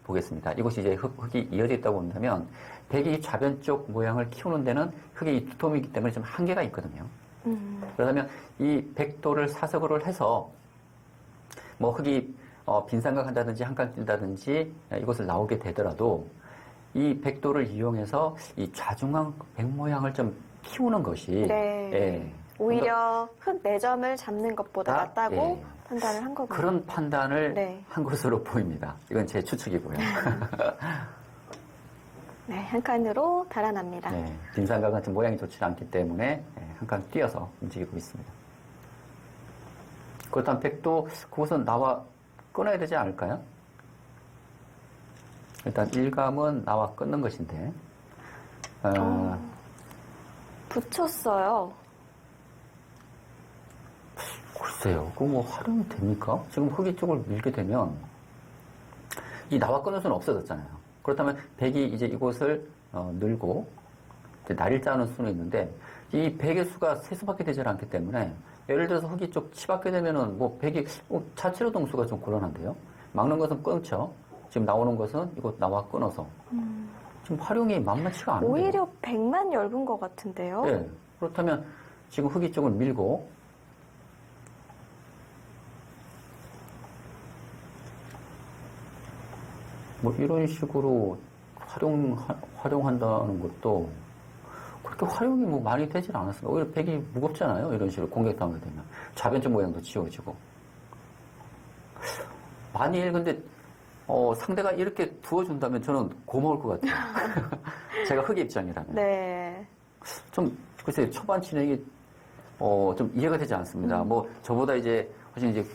보겠습니다. 이곳이 이제 흙이 이어져 있다고 본다면, 백이 좌변쪽 모양을 키우는 데는 흙이 두툼이기 때문에 좀 한계가 있거든요. 그렇다면 이 백도를 사석으로 해서, 흙이 빈삼각 한다든지 한강 뛴다든지 이것을 나오게 되더라도, 이 백도를 이용해서 이 좌중앙 백 모양을 좀 키우는 것이, 네. 예, 오히려 흙 4점을 잡는 것보다 낫다고 예. 판단을 한 거군요. 그런 판단을 네. 한 것으로 보입니다. 이건 제 추측이고요. 네, 한 칸으로 달아납니다. 네, 빈삼각 같은 모양이 좋지 않기 때문에 한 칸 뛰어서 움직이고 있습니다. 그렇다면 백도 그것은 나와 끊어야 되지 않을까요? 일단 일감은 나와 끊는 것인데 붙였어요. 글쎄요, 그거 활용이 됩니까? 지금 흑이 쪽을 밀게 되면 이 나와 끊을 수는 없어졌잖아요. 그렇다면 백이 이제 이곳을 늘고 이제 날일자 하는 수는 있는데 이 백의 수가 세수밖에 되지 않기 때문에 예를 들어서 흑이 쪽 치받게 되면은 백이 자체로 동수가 좀 곤란한데요. 막는 것은 끊죠. 지금 나오는 것은 이곳 나와 끊어서 지금 활용이 만만치가 않은데요. 오히려 백만 얇은 것 같은데요. 네, 그렇다면 지금 흑이 쪽을 밀고 이런 식으로 활용한다는 것도 그렇게 활용이 많이 되질 않았습니다. 오히려 백이 무겁잖아요. 이런 식으로 공격당하게 되면. 좌변쪽 모양도 지워지고. 만일 근데, 상대가 이렇게 두어준다면 저는 고마울 것 같아요. 제가 흑의 입장이라면. 네. 글쎄요, 초반 진행이, 좀 이해가 되지 않습니다. 저보다 훨씬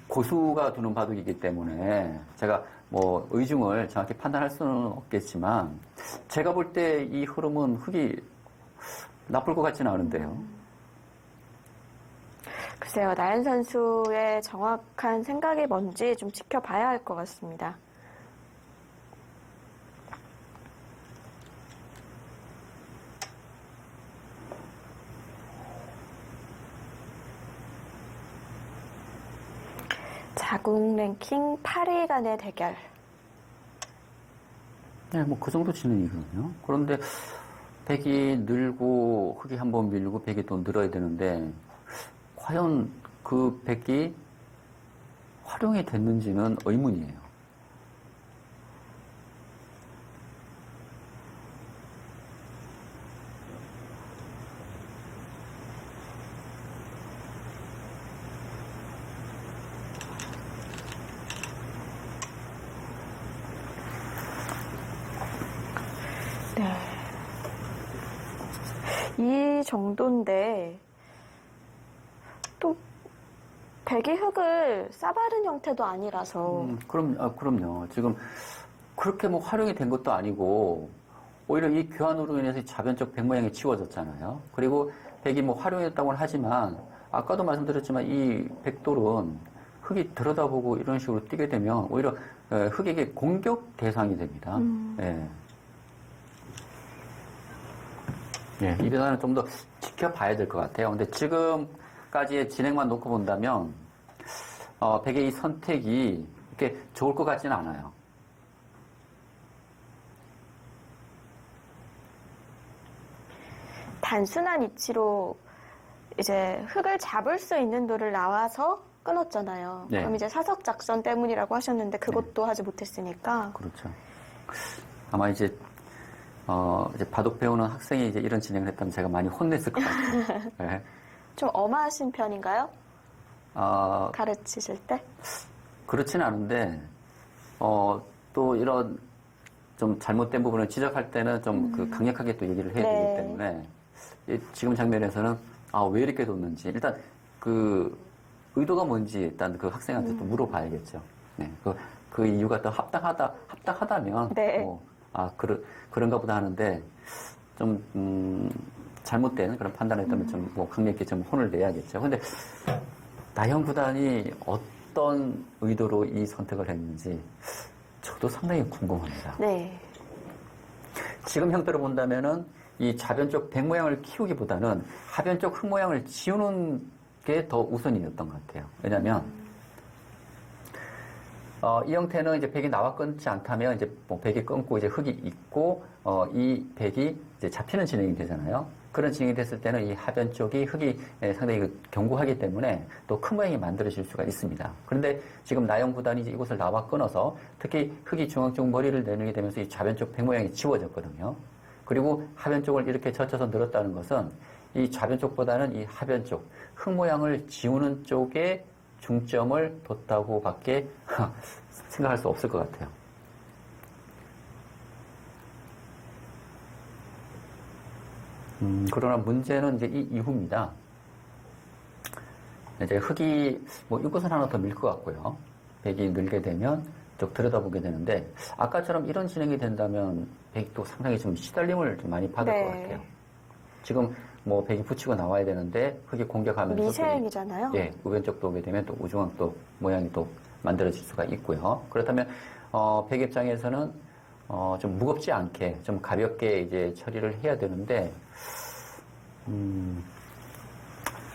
고수가 두는 바둑이기 때문에 제가 의중을 정확히 판단할 수는 없겠지만 제가 볼 때 이 흐름은 흑이 나쁠 것 같지는 않은데요. 글쎄요, 나연 선수의 정확한 생각이 뭔지 좀 지켜봐야 할 것 같습니다. 자국 랭킹 8위 간의 대결. 네, 그 정도 진행이거든요. 그런데 백이 늘고 흑이 한번 밀고 백이 또 늘어야 되는데 과연 그 백이 활용이 됐는지는 의문이에요. 이 정도인데 또 백이 흙을 싸바른 형태도 아니라서 그럼요. 지금 그렇게 활용이 된 것도 아니고 오히려 이 교환으로 인해서 좌변쪽 백 모양이 치워졌잖아요. 그리고 백이 활용했다고는 하지만 아까도 말씀드렸지만 이 백돌은 흙이 들여다보고 이런 식으로 뛰게 되면 오히려 흙에게 공격 대상이 됩니다. 예. 예, 이 변화는 좀 더 지켜봐야 될 것 같아요. 근데 지금까지의 진행만 놓고 본다면, 백의 이 선택이 이렇게 좋을 것 같지는 않아요. 단순한 이치로 이제 흙을 잡을 수 있는 돌을 나와서 끊었잖아요. 네. 그럼 이제 사석 작전 때문이라고 하셨는데 그것도 하지 못했으니까. 그렇죠. 아마 이제 바둑 배우는 학생이 이런 진행을 했다면 제가 많이 혼냈을 것 같아요. 네. 좀 엄하신 편인가요? 가르치실 때? 그렇진 않은데, 또 이런 좀 잘못된 부분을 지적할 때는 좀 강력하게 또 얘기를 해야 네. 되기 때문에, 지금 장면에서는 왜 이렇게 뒀는지 일단 그 의도가 뭔지 일단 그 학생한테 또 물어봐야겠죠. 네, 그 이유가 또 합당하다면 네. 그런가 보다 하는데 좀 잘못된 그런 판단을 했다면 좀 뭐 강력히 좀 혼을 내야겠죠. 근데 나형 구단이 어떤 의도로 이 선택을 했는지 저도 상당히 궁금합니다. 네. 지금 형태로 본다면은 이 좌변 쪽 백 모양을 키우기보다는 하변 쪽 흙 모양을 지우는 게 더 우선이었던 것 같아요. 왜냐하면 이 형태는 이제 백이 나와 끊지 않다면 이제 뭐 백이 끊고 이제 흙이 있고 이 백이 이제 잡히는 진행이 되잖아요. 그런 진행이 됐을 때는 이 하변 쪽이 흙이 상당히 견고하기 때문에 또 큰 모양이 만들어질 수가 있습니다. 그런데 지금 나영 구단이 이제 이곳을 나와 끊어서 특히 흙이 중앙 쪽 머리를 내밀게 되면서 이 좌변 쪽 백 모양이 지워졌거든요. 그리고 하변 쪽을 이렇게 젖혀서 늘었다는 것은 이 좌변 쪽보다는 이 하변 쪽 흙 모양을 지우는 쪽에 중점을 뒀다고밖에 생각할 수 없을 것 같아요. 그러나 문제는 이제 이 이후입니다. 이제 흙이 뭐 이곳은 하나 더 밀 것 같고요. 백이 늘게 되면 쭉 들여다보게 되는데 아까처럼 이런 진행이 된다면 백이 또 상당히 좀 시달림을 좀 많이 받을 네. 것 같아요. 지금 뭐 백이 붙이고 나와야 되는데 흙이 공격하면서 미세행이잖아요. 예, 우변 쪽도 오게 되면 또 우중앙 또 모양이 또 만들어질 수가 있고요. 그렇다면 백 입장에서는 좀 무겁지 않게 좀 가볍게 이제 처리를 해야 되는데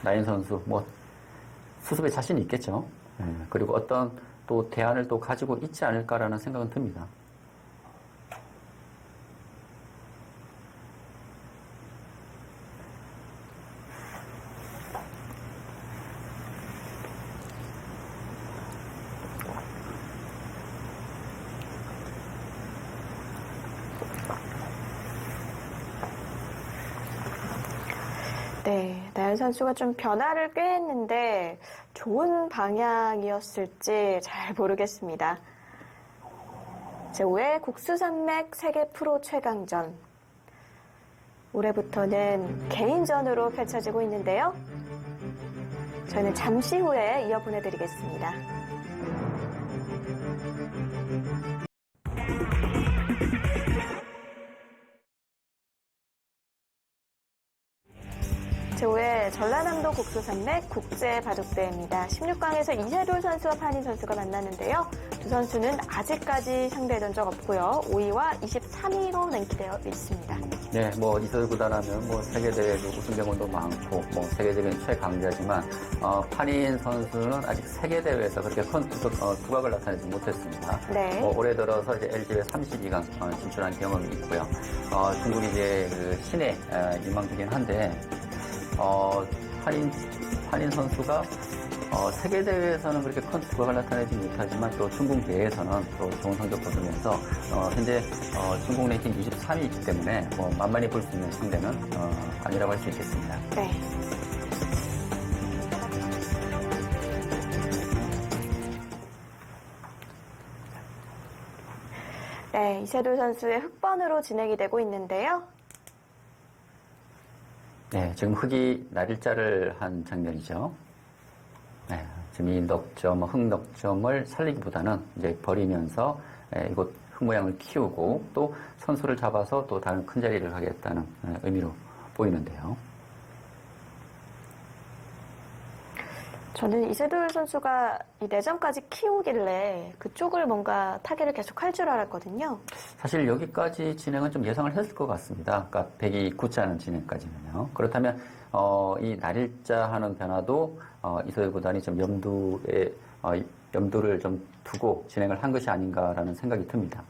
나인 선수 뭐 수습에 자신이 있겠죠. 예, 그리고 어떤 또 대안을 또 가지고 있지 않을까라는 생각은 듭니다. 네, 나연 선수가 좀 변화를 꽤 했는데 좋은 방향이었을지 잘 모르겠습니다. 제5회 국수산맥 세계 프로 최강전. 올해부터는 개인전으로 펼쳐지고 있는데요. 저희는 잠시 후에 이어 보내드리겠습니다. 제5회 전라남도 국수산맥 국제바둑대회입니다. 16강에서 이세돌 선수와 판인 선수가 만났는데요. 두 선수는 아직까지 상대해본 적 없고요. 5위와 23위로 랭크되어 있습니다. 네, 뭐 이세돌 구단하면 뭐 세계대회도 우승 경험도 많고 뭐 세계적인 최강자지만 판인 선수는 아직 세계대회에서 그렇게 큰 두각을 나타내지 못했습니다. 네. 올해 들어서 이제 LG의 32강 진출한 경험이 있고요. 중국이 이제 그 신의 유망주긴 한데 판인 선수가 세계대회에서는 그렇게 큰 두각을 나타내지 못하지만 또 중국 대회에서는 또 좋은 성적 거두면서 현재 중국 랭킹 23위이기 때문에 뭐 만만히 볼 수 있는 상대는 아니라고 할 수 있겠습니다. 네. 네, 이세돌 선수의 흑번으로 진행이 되고 있는데요. 네, 지금 흙이 날일자를 한 장면이죠. 네, 지금 이 넉점, 흙 넉점을 살리기보다는 이제 버리면서 이곳 흙 모양을 키우고 또 선수를 잡아서 또 다른 큰 자리를 가겠다는 의미로 보이는데요. 저는 이세돌 선수가 이 내점까지 키우길래 그쪽을 뭔가 타겟을 계속 할 줄 알았거든요. 사실 여기까지 진행은 좀 예상을 했을 것 같습니다. 그러니까 백이 굳지 않은 진행까지는요. 그렇다면 이 날일자 하는 변화도 이세돌 구단이 좀 염두를 좀 두고 진행을 한 것이 아닌가라는 생각이 듭니다.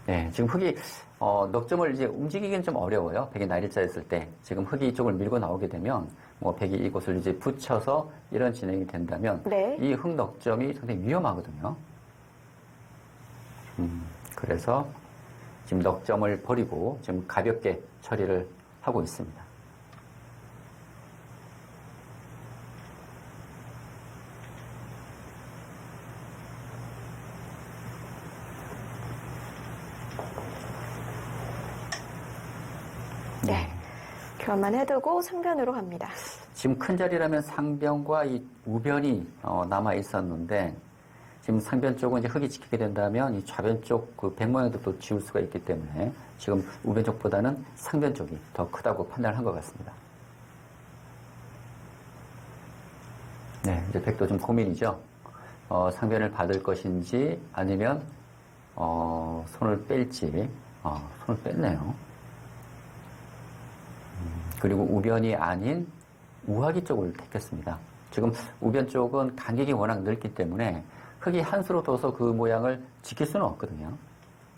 네, 지금 흙이 넉점을 이제 움직이기는 좀 어려워요. 백이 날일자였을 때 지금 흙이 이쪽을 밀고 나오게 되면 뭐 백이 이곳을 이제 붙여서 이런 진행이 된다면 네. 이 흙 넉점이 상당히 위험하거든요. 그래서 지금 넉점을 버리고 지금 가볍게 처리를 하고 있습니다. 교환만 해두고 상변으로 갑니다. 지금 큰 자리라면 상변과 이 우변이 남아 있었는데 지금 상변 쪽은 이제 흙이 지키게 된다면 이 좌변 쪽 그 백 모양도 또 지울 수가 있기 때문에 지금 우변 쪽보다는 상변 쪽이 더 크다고 판단을 한 것 같습니다. 네, 이제 백도 좀 고민이죠. 상변을 받을 것인지 아니면 손을 뺄지. 손을 뺐네요. 그리고 우변이 아닌 우하기 쪽을 택했습니다. 지금 우변 쪽은 간격이 워낙 넓기 때문에 흙이 한 수로 둬서 그 모양을 지킬 수는 없거든요.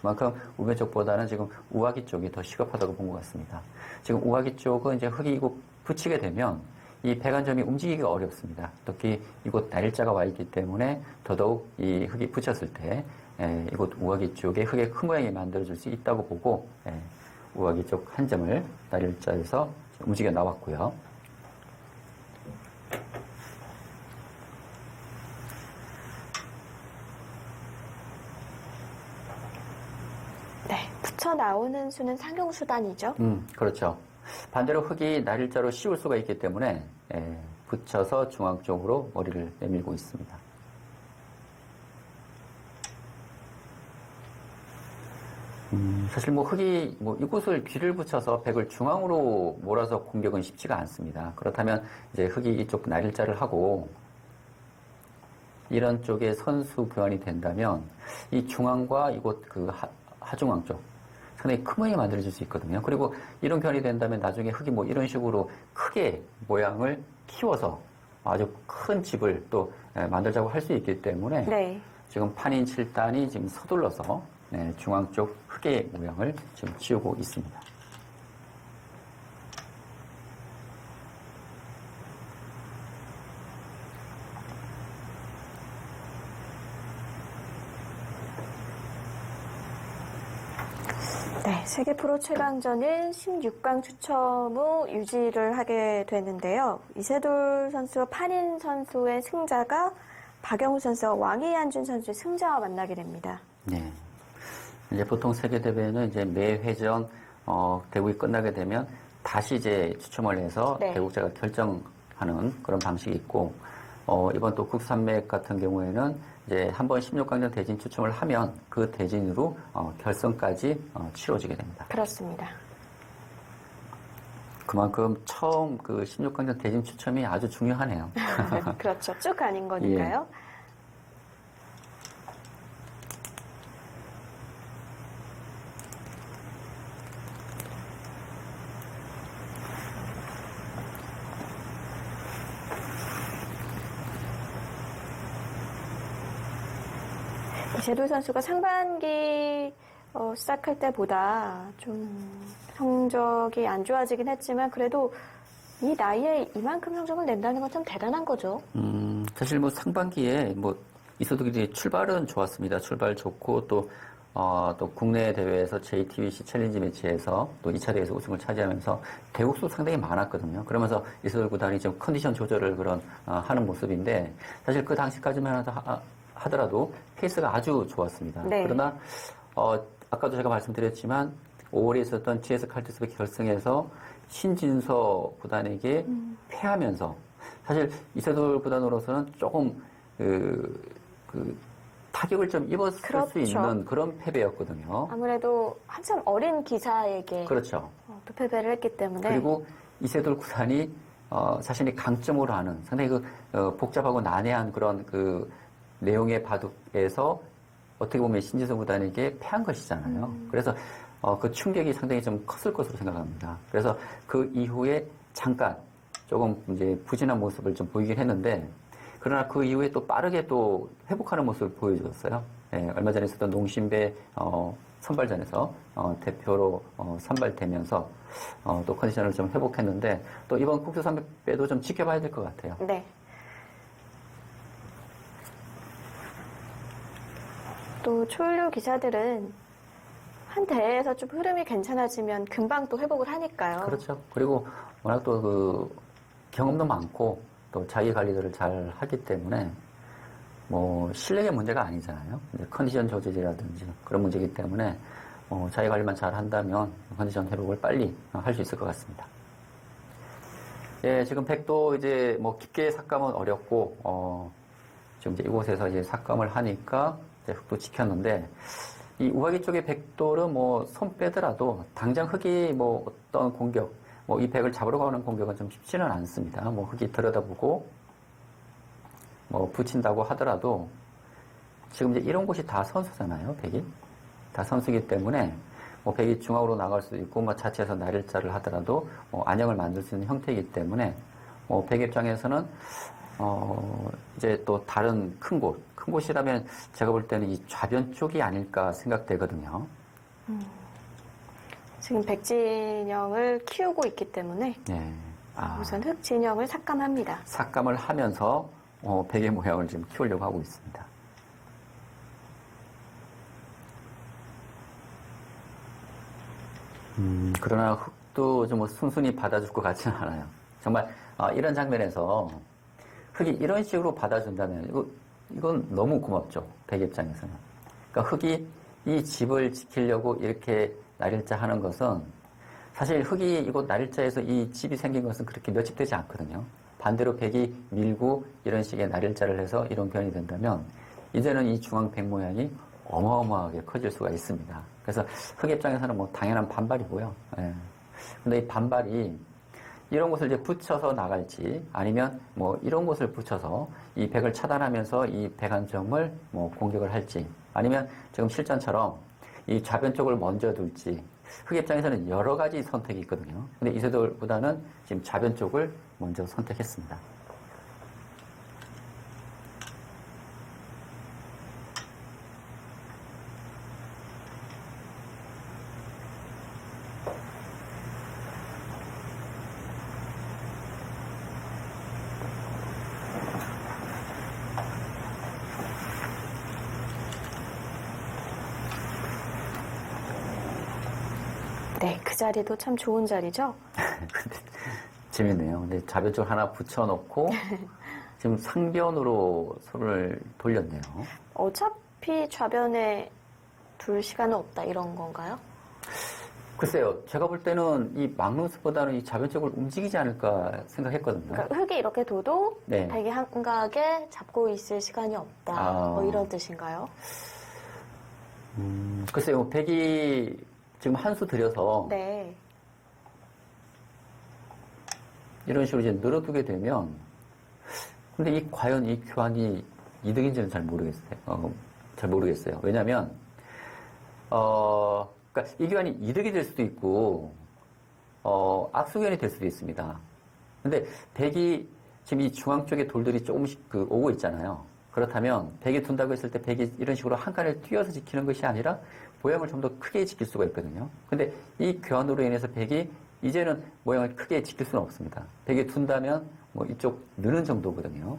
그만큼 우변 쪽보다는 지금 우하기 쪽이 더 시급하다고 본 것 같습니다. 지금 우하기 쪽은 이제 흙이 이곳 붙이게 되면 이 배관점이 움직이기가 어렵습니다. 특히 이곳 날짜가 와 있기 때문에 더더욱 이 흙이 붙였을 때 이곳 우하기 쪽에 흙의 큰 모양이 만들어질 수 있다고 보고 우하기 쪽 한 점을 날일자에서 움직여 나왔고요. 네, 붙여 나오는 수는 상용수단이죠. 그렇죠. 반대로 흙이 날일자로 씌울 수가 있기 때문에 붙여서 중앙 쪽으로 머리를 내밀고 있습니다. 사실 흙이 이곳을 귀를 붙여서 백을 중앙으로 몰아서 공격은 쉽지가 않습니다. 그렇다면 이제 흙이 이쪽 날일자를 하고 이런 쪽에 선수 교환이 된다면 이 중앙과 이곳 그 하중앙 쪽 상당히 큰 모양이 만들어질 수 있거든요. 그리고 이런 교환이 된다면 나중에 흙이 이런 식으로 크게 모양을 키워서 아주 큰 집을 또 만들자고 할 수 있기 때문에 네. 지금 판인 7단이 지금 서둘러서 중앙 쪽 흙의 모양을 지금 지우고 있습니다. 네, 세계 프로 최강전은 16강 추첨 후 유지를 하게 되는데요. 이세돌 선수와 판인 선수의 승자가 박영우 선수와 왕희안준 선수의 승자와 만나게 됩니다. 네. 이제 보통 세계 대회는 이제 매 회전 대국이 끝나게 되면 다시 이제 추첨을 해서 네. 대국제가 결정하는 그런 방식이 있고 이번 또 국산맥 같은 경우에는 이제 한번 16강전 대진 추첨을 하면 그 대진으로 결승까지 치러지게 됩니다. 그렇습니다. 그만큼 처음 그 16강전 대진 추첨이 아주 중요하네요. 그렇죠. 쭉 가는 거니까요. 예. 이세돌 선수가 상반기 시작할 때보다 좀 성적이 안 좋아지긴 했지만 그래도 이 나이에 이만큼 성적을 낸다는 건 참 대단한 거죠. 사실 상반기에 이세돌이 출발은 좋았습니다. 출발 좋고 또 국내 대회에서 JTBC 챌린지 매치에서 또 2차 대회에서 우승을 차지하면서 대국수 상당히 많았거든요. 그러면서 이세돌 구단이 좀 컨디션 조절을 하는 모습인데 사실 그 당시까지만 하더라도 페이스가 아주 좋았습니다. 네. 그러나 아까도 제가 말씀드렸지만 5월에 있었던 GS 칼투스배 결승에서 신진서 구단에게 패하면서 사실 이세돌 구단으로서는 조금 타격을 좀 입었을 그렇죠. 수 있는 그런 패배였거든요. 아무래도 한참 어린 기사에게 그렇죠. 또 패배를 했기 때문에 그리고 이세돌 구단이 자신이 강점으로 하는 상당히 복잡하고 난해한 그런 내용의 바둑에서 어떻게 보면 신진서 구단에게 패한 것이잖아요. 그래서 그 충격이 상당히 좀 컸을 것으로 생각합니다. 그래서 그 이후에 잠깐 조금 이제 부진한 모습을 좀 보이긴 했는데 그러나 그 이후에 또 빠르게 또 회복하는 모습을 보여줬어요. 얼마 전에 있었던 농심배 선발전에서 대표로 선발되면서 또 컨디션을 좀 회복했는데 또 이번 국수 300배도 좀 지켜봐야 될 것 같아요. 네. 또 초일류 기사들은 한 대회에서 좀 흐름이 괜찮아지면 금방 또 회복을 하니까요. 그렇죠. 그리고 워낙 또 경험도 많고 또 자기 관리들을 잘 하기 때문에 실력의 문제가 아니잖아요. 이제 컨디션 조절이라든지 그런 문제이기 때문에 자기 관리만 잘 한다면 컨디션 회복을 빨리 할 수 있을 것 같습니다. 예, 지금 백도 이제 뭐 깊게 삭감은 어렵고, 지금 이제 이곳에서 이제 삭감을 하니까 이제 흙도 지켰는데, 이 우하기 쪽의 백돌은 뭐 손 빼더라도 당장 흙이 뭐 어떤 공격, 뭐 이 백을 잡으러 가는 공격은 좀 쉽지는 않습니다. 뭐 흙이 들여다보고, 뭐 붙인다고 하더라도, 지금 이제 이런 곳이 다 선수잖아요, 백이. 다 선수기 때문에, 뭐 백이 중앙으로 나갈 수도 있고, 뭐 자체에서 날일자를 하더라도, 안형을 만들 수 있는 형태이기 때문에, 백 입장에서는, 이제 또 다른 큰 곳이라면 제가 볼 때는 이 좌변 쪽이 아닐까 생각되거든요. 지금 백진영을 키우고 있기 때문에 네. 우선 흑진영을 삭감합니다. 삭감을 하면서, 백의 모양을 지금 키우려고 하고 있습니다. 그러나 흙도 좀 뭐 순순히 받아줄 것 같지는 않아요. 정말 이런 장면에서 흙이 이런 식으로 받아준다면 이건 너무 고맙죠. 백 입장에서는. 그러니까 흙이 이 집을 지키려고 이렇게 날일자 하는 것은 사실 흙이 이곳 날일자에서 이 집이 생긴 것은 그렇게 몇 집 되지 않거든요. 반대로 백이 밀고 이런 식의 날일자를 해서 이런 변이 된다면 이제는 이 중앙 백 모양이 어마어마하게 커질 수가 있습니다. 그래서 흙 입장에서는 뭐 당연한 반발이고요. 예. 근데 이 반발이 이런 곳을 이제 붙여서 나갈지 아니면 뭐 이런 곳을 붙여서 이 백을 차단하면서 이 백안점을 뭐 공격을 할지 아니면 지금 실전처럼 이 좌변 쪽을 먼저 둘지 흙 입장에서는 여러 가지 선택이 있거든요. 근데 이세돌보다는 지금 좌변 쪽을 먼저 선택했습니다. 네, 그 자리도 참 좋은 자리죠? 재밌네요. 근데 좌변 쪽 하나 붙여놓고 지금 상변으로 손을 돌렸네요. 어차피 좌변에 둘 시간은 없다 이런 건가요? 글쎄요. 제가 볼 때는 이 막루스보다는 이 좌변 쪽을 움직이지 않을까 생각했거든요. 그러니까 흙이 이렇게 둬도 네. 백이 한가하게 잡고 있을 시간이 없다. 뭐 이런 뜻인가요? 글쎄요. 백이 지금 한 수 들여서 네. 이런 식으로 이제 늘어두게 되면 근데 과연 이 교환이 이득인지는 잘 모르겠어요. 잘 모르겠어요. 왜냐면 그러니까 이 교환이 이득이 될 수도 있고 악수견이 될 수도 있습니다. 근데 백이 지금 이 중앙 쪽에 돌들이 조금씩 오고 있잖아요. 그렇다면 백이 둔다고 했을 때 백이 이런 식으로 한 칸을 뛰어서 지키는 것이 아니라 모양을 좀 더 크게 지킬 수가 있거든요. 근데 이 교환으로 인해서 백이 이제는 모양을 크게 지킬 수는 없습니다. 백이 둔다면 뭐 이쪽 느는 정도거든요.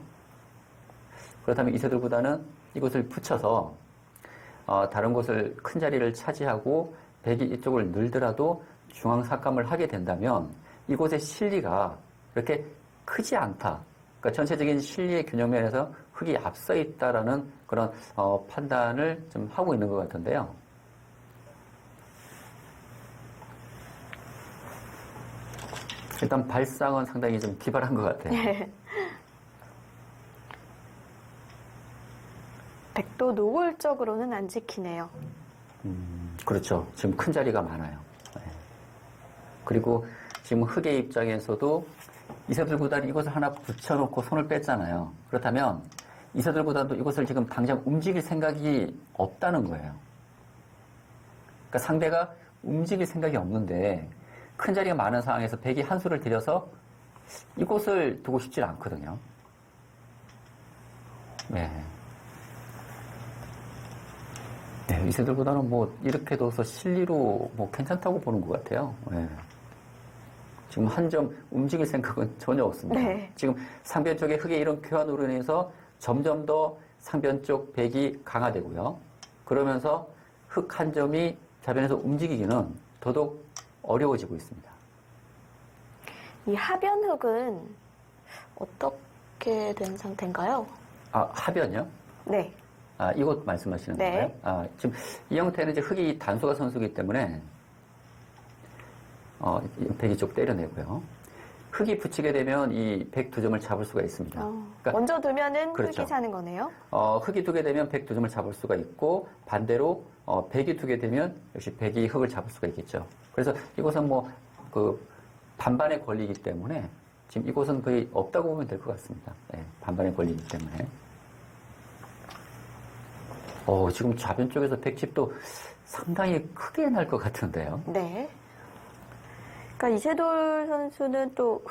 그렇다면 이세돌보다는 이곳을 붙여서 다른 곳을 큰 자리를 차지하고 백이 이쪽을 늘더라도 중앙 삭감을 하게 된다면 이곳의 실리가 그렇게 크지 않다. 그러니까 전체적인 실리의 균형면에서 흙이 앞서 있다라는 그런 판단을 좀 하고 있는 것 같은데요. 일단 발상은 상당히 좀 기발한 것 같아요. 네. 백도 노골적으로는 안 지키네요. 그렇죠. 지금 큰 자리가 많아요. 네. 그리고 지금 흙의 입장에서도 이세돌 구단이 이것을 하나 붙여놓고 손을 뺐잖아요. 그렇다면 이세돌 구단도 이것을 지금 당장 움직일 생각이 없다는 거예요. 그러니까 상대가 움직일 생각이 없는데 큰 자리가 많은 상황에서 백이 한 수를 들여서 이곳을 두고 싶지 않거든요. 네. 네, 이세돌보다는 뭐 이렇게 둬서 실리로 뭐 괜찮다고 보는 것 같아요. 네. 지금 한 점 움직일 생각은 전혀 없습니다. 네. 지금 상변 쪽의 흙의 이런 교환으로 인해서 점점 더 상변 쪽 백이 강화되고요. 그러면서 흙 한 점이 좌변에서 움직이기는 더더욱 어려워지고 있습니다. 이 하변 흙은 어떻게 된 상태인가요? 하변이요? 네. 이곳 말씀하시는 네. 건가요? 지금 이 형태는 이제 흙이 단수가 선수기 때문에 백이 쪽 때려내고요. 흙이 붙이게 되면 이 102점을 잡을 수가 있습니다. 그러니까 먼저 두면은 그렇죠. 흙이 사는 거네요. 흙이 두게 되면 102점을 잡을 수가 있고 반대로 백이 두게 되면 역시 백이 흙을 잡을 수가 있겠죠. 그래서 이것은 뭐 그 반반의 권리이기 때문에 지금 이곳은 거의 없다고 보면 될 것 같습니다. 네, 반반의 권리이기 때문에. 지금 좌변 쪽에서 백집도 상당히 크게 날 것 같은데요. 네. 그러니까 이세돌 선수는 또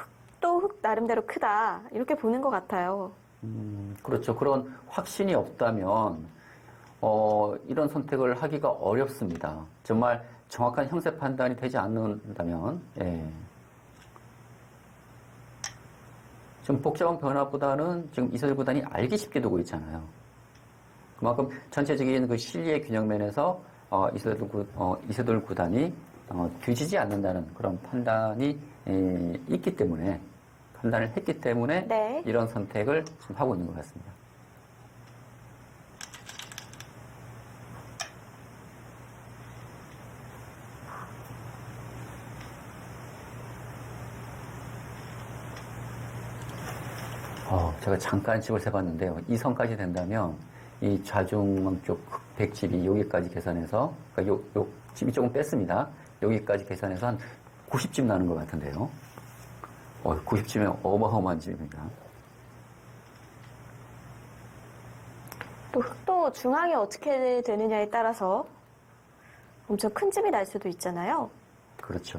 흙 나름대로 크다 이렇게 보는 것 같아요. 그렇죠. 그런 확신이 없다면 이런 선택을 하기가 어렵습니다. 정말 정확한 형세 판단이 되지 않는다면, 예. 지금 복잡한 변화보다는 지금 이세돌 구단이 알기 쉽게 두고 있잖아요. 그만큼 전체적인 그 실리의 균형면에서 이세돌 구단이 뒤지지 않는다는 그런 판단이 있기 때문에 판단을 했기 때문에 네. 이런 선택을 지금 하고 있는 것 같습니다. 제가 잠깐 집을 세봤는데요. 이 선까지 된다면 이 좌중앙 쪽 백집이 여기까지 계산해서 그러니까 요 집이 조금 뺐습니다. 여기까지 계산해서 한 90집 나는 것 같은데요. 90집이면 어마어마한 집입니다. 또 흙도 중앙이 어떻게 되느냐에 따라서 엄청 큰 집이 날 수도 있잖아요. 그렇죠.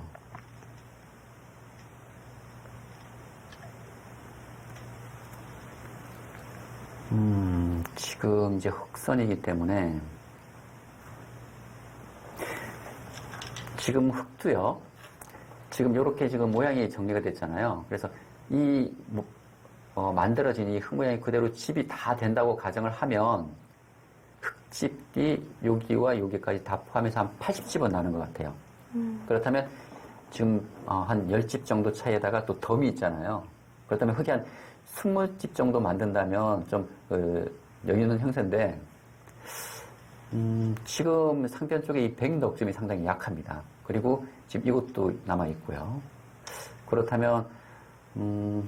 지금 이제 흑선이기 때문에 지금 흙도요. 지금 이렇게 지금 모양이 정리가 됐잖아요. 그래서 이 만들어진 이 흙 모양이 그대로 집이 다 된다고 가정을 하면 흙집이 여기와 여기까지 다 포함해서 한 80집은 나는 것 같아요. 그렇다면 지금 한 10집 정도 차이에다가 또 덤이 있잖아요. 그렇다면 흙이 한 20집 정도 만든다면 좀 여유 있는 형세인데 지금 상변 쪽에 이 100넉점이 상당히 약합니다. 그리고 지금 이것도 남아 있고요. 그렇다면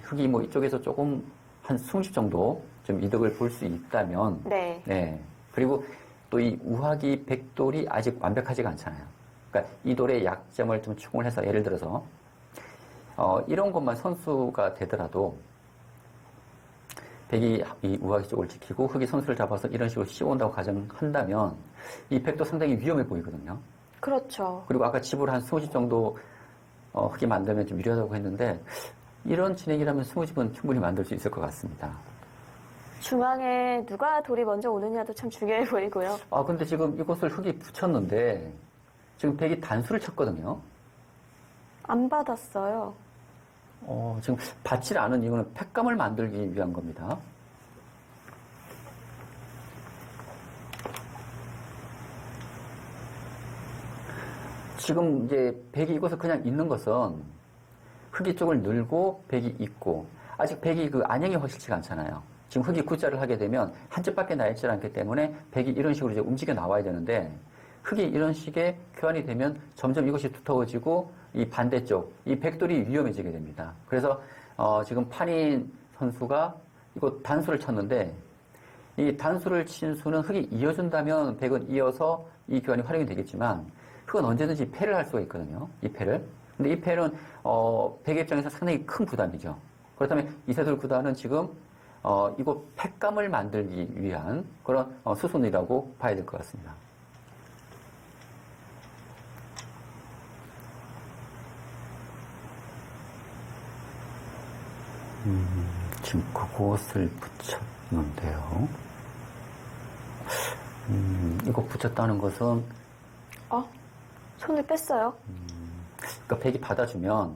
흙이 뭐 이쪽에서 조금 한 20집 정도 좀 이득을 볼 수 있다면 네. 그리고 또 이 우하기 백돌이 아직 완벽하지가 않잖아요. 그러니까 이 돌의 약점을 좀 추궁을 해서 예를 들어서 이런 것만 선수가 되더라도 백이 이 우하기 쪽을 지키고 흙이 선수를 잡아서 이런 식으로 씌워온다고 가정한다면 이 백도 상당히 위험해 보이거든요. 그렇죠. 그리고 아까 집을 한 20집 정도 흙이 만들면 좀 유리하다고 했는데 이런 진행이라면 20집은 충분히 만들 수 있을 것 같습니다. 중앙에 누가 돌이 먼저 오느냐도 참 중요해 보이고요. 근데 지금 이곳을 흙이 붙였는데 지금 백이 단수를 쳤거든요. 안 받았어요. 지금 받질 않은 이유는 팩감을 만들기 위한 겁니다. 지금 이제 백이 이곳에 그냥 있는 것은 흙이 쪽을 늘고 백이 있고 아직 백이 그 안형이 확실치가 않잖아요. 지금 흙이 구자를 하게 되면 한 집밖에 나 있지 않기 때문에 백이 이런 식으로 이제 움직여 나와야 되는데 흙이 이런 식의 교환이 되면 점점 이것이 두터워지고 이 반대쪽, 이 백돌이 위험해지게 됩니다. 그래서 지금 판인 선수가 이거 단수를 쳤는데 이 단수를 친 수는 흙이 이어준다면 백은 이어서 이 교환이 활용이 되겠지만 흙은 언제든지 패를 할 수가 있거든요. 이 패를. 근데 이 패는 백의 입장에서 상당히 큰 부담이죠. 그렇다면 이세돌 구단은 지금 이거 팩감을 만들기 위한 그런 수순이라고 봐야 될 것 같습니다. 지금 그곳을 붙였는데요. 이거 붙였다는 것은 손을 뺐어요. 그러니까 백이 받아주면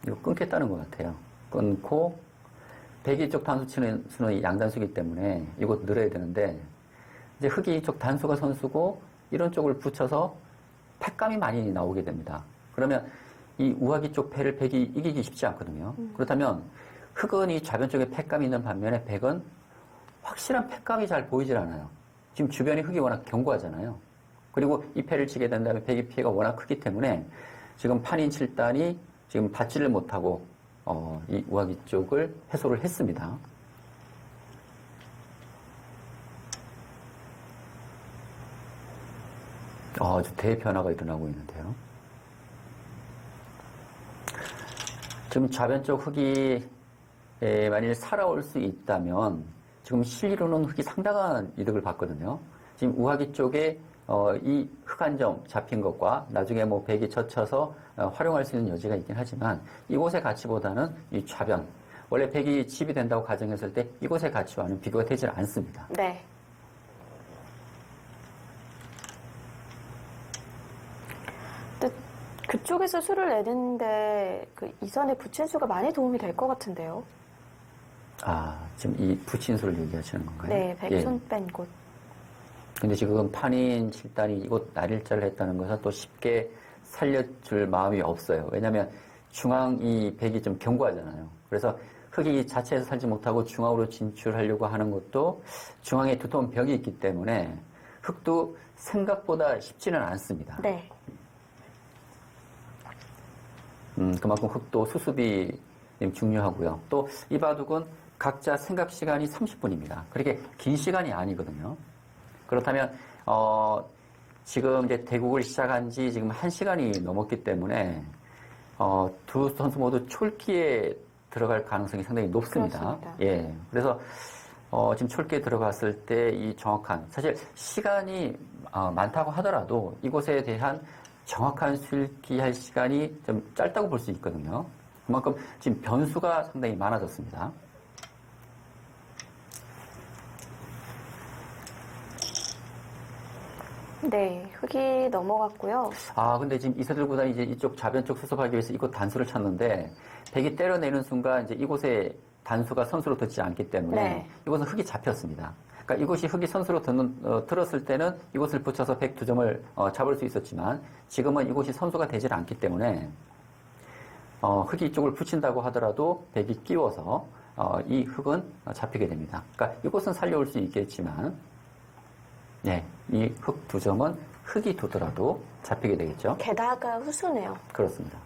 이거 끊겠다는 것 같아요. 끊고 백이 쪽 단수 치는 수는 양단수이기 때문에 이곳 늘어야 되는데 이제 흙이 이쪽 단수가 선수고 이런 쪽을 붙여서 팩감이 많이 나오게 됩니다. 그러면 이 우하기 쪽 패를 백이 이기기 쉽지 않거든요. 그렇다면 흙은 이 좌변 쪽에 팩감이 있는 반면에 백은 확실한 팩감이 잘 보이질 않아요. 지금 주변이 흙이 워낙 견고하잖아요. 그리고 이 패를 치게 된다면 백의 피해가 워낙 크기 때문에 지금 판인 7단이 지금 받지를 못하고 이 우하기 쪽을 해소를 했습니다. 아주 대변화가 일어나고 있는데요. 지금 좌변 쪽 흙이 만일 살아올 수 있다면 지금 실리로는 흙이 상당한 이득을 받거든요. 지금 우하기 쪽에 이 흙안정 잡힌 것과 나중에 뭐 백이 젖혀서 활용할 수 있는 여지가 있긴 하지만 이곳의 가치보다는 이 좌변, 원래 백이 집이 된다고 가정했을 때 이곳의 가치와는 비교가 되질 않습니다. 네. 근데 그쪽에서 수를 내는데 그 이선의 부친수가 많이 도움이 될 것 같은데요. 지금 이 부친수를 얘기하시는 건가요? 네, 백손 뺀 곳. 근데 지금 판인 7단이 이곳 날일자를 했다는 것은 또 쉽게 살려줄 마음이 없어요. 왜냐하면 중앙 이 백이 좀 견고하잖아요. 그래서 흙이 자체에서 살지 못하고 중앙으로 진출하려고 하는 것도 중앙에 두터운 벽이 있기 때문에 흙도 생각보다 쉽지는 않습니다. 네. 그만큼 흙도 수습이 중요하고요. 또 이 바둑은 각자 생각 시간이 30분입니다. 그렇게 긴 시간이 아니거든요. 그렇다면 지금 이제 대국을 시작한 지 지금 1시간이 넘었기 때문에 두 선수 모두 촐기에 들어갈 가능성이 상당히 높습니다. 그렇습니다. 예. 그래서 지금 촐기에 들어갔을 때 이 정확한 사실 시간이 많다고 하더라도 이곳에 대한 정확한 수읽기할 시간이 좀 짧다고 볼 수 있거든요. 그만큼 지금 변수가 상당히 많아졌습니다. 네, 흙이 넘어갔고요. 근데 지금 이세돌 구단이 이제 이쪽 좌변 쪽 수습하기 위해서 이곳 단수를 찾는데 백이 때려내는 순간 이제 이곳에 단수가 선수로 듣지 않기 때문에 네. 이곳은 흙이 잡혔습니다. 그러니까 이곳이 흙이 선수로 들었을 때는 이곳을 붙여서 102점을 잡을 수 있었지만 지금은 이곳이 선수가 되질 않기 때문에 흙이 이쪽을 붙인다고 하더라도 백이 끼워서 이 흙은 잡히게 됩니다. 그러니까 이곳은 살려올 수 있겠지만 네, 이 흙 2점은 흙이 두더라도 잡히게 되겠죠. 게다가 후수네요. 그렇습니다.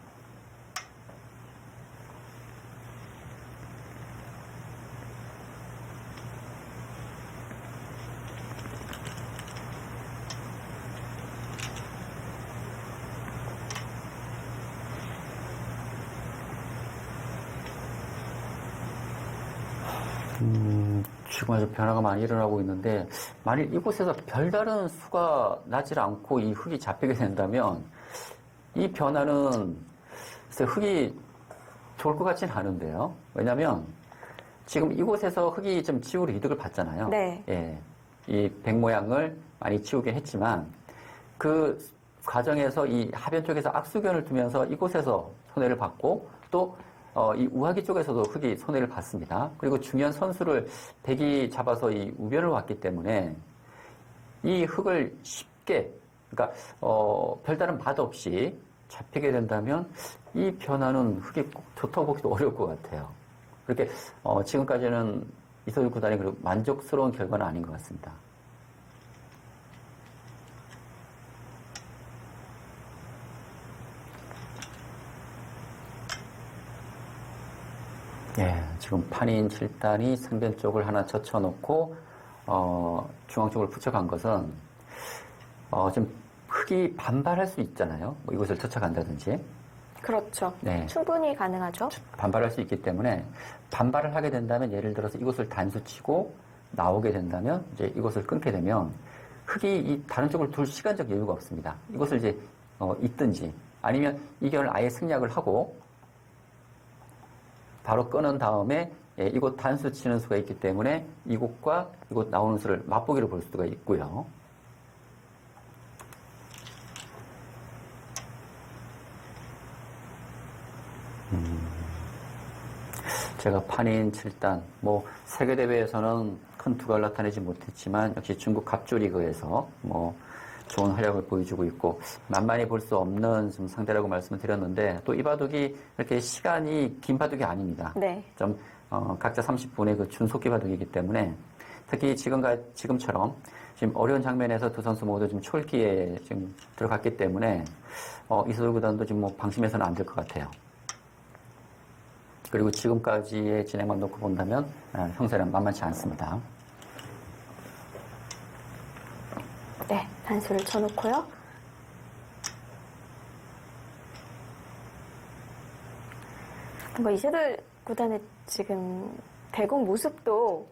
지금 아주 변화가 많이 일어나고 있는데 만일 이곳에서 별다른 수가 나질 않고 이 흙이 잡히게 된다면 이 변화는 글쎄 흙이 좋을 것 같진 않은데요. 왜냐하면 지금 이곳에서 흙이 좀 치우로 이득을 받잖아요. 네. 예, 이 백 모양을 많이 치우긴 했지만 그 과정에서 이 하변 쪽에서 악수견을 두면서 이곳에서 손해를 받고 또 이 우하기 쪽에서도 흙이 손해를 봤습니다. 그리고 중요한 선수를 백이 잡아서 이 우변을 왔기 때문에 이 흙을 쉽게, 그러니까 별다른 맛없이 잡히게 된다면 이 변화는 흙이 꼭 좋다고 보기도 어려울 것 같아요. 그렇게 지금까지는 이세돌 구단이 그렇게 만족스러운 결과는 아닌 것 같습니다. 예, 지금 판인 7단이 상변 쪽을 하나 젖혀놓고 중앙 쪽을 붙여간 것은 좀 흙이 반발할 수 있잖아요. 뭐 이곳을 젖혀간다든지. 그렇죠. 네. 충분히 가능하죠. 반발할 수 있기 때문에 반발을 하게 된다면 예를 들어서 이곳을 단수치고 나오게 된다면 이제 이곳을 끊게 되면 흙이 이 다른 쪽을 둘 시간적 여유가 없습니다. 이곳을 이제 잇든지 아니면 이 견을 아예 생략을 하고 바로 끊은 다음에 이곳 단수 치는 수가 있기 때문에 이곳과 이곳 나오는 수를 맛보기로 볼 수가 있고요. 제가 판인 7단, 뭐 세계대회에서는 큰 두각을 나타내지 못했지만 역시 중국 갑조리그에서 뭐 좋은 활약을 보여주고 있고 만만히 볼 수 없는 좀 상대라고 말씀을 드렸는데 또 이 바둑이 이렇게 시간이 긴 바둑이 아닙니다. 네. 좀 각자 30분의 그 준속기 바둑이기 때문에 특히 지금처럼 지금 어려운 장면에서 두 선수 모두 좀 촐기에 지금 들어갔기 때문에 이세돌 구단도 지금 뭐 방심해서는 안 될 것 같아요. 그리고 지금까지의 진행만 놓고 본다면 형세는 만만치 않습니다. 네, 단수를 쳐놓고요. 뭐 이세돌 구단의 지금 대국 모습도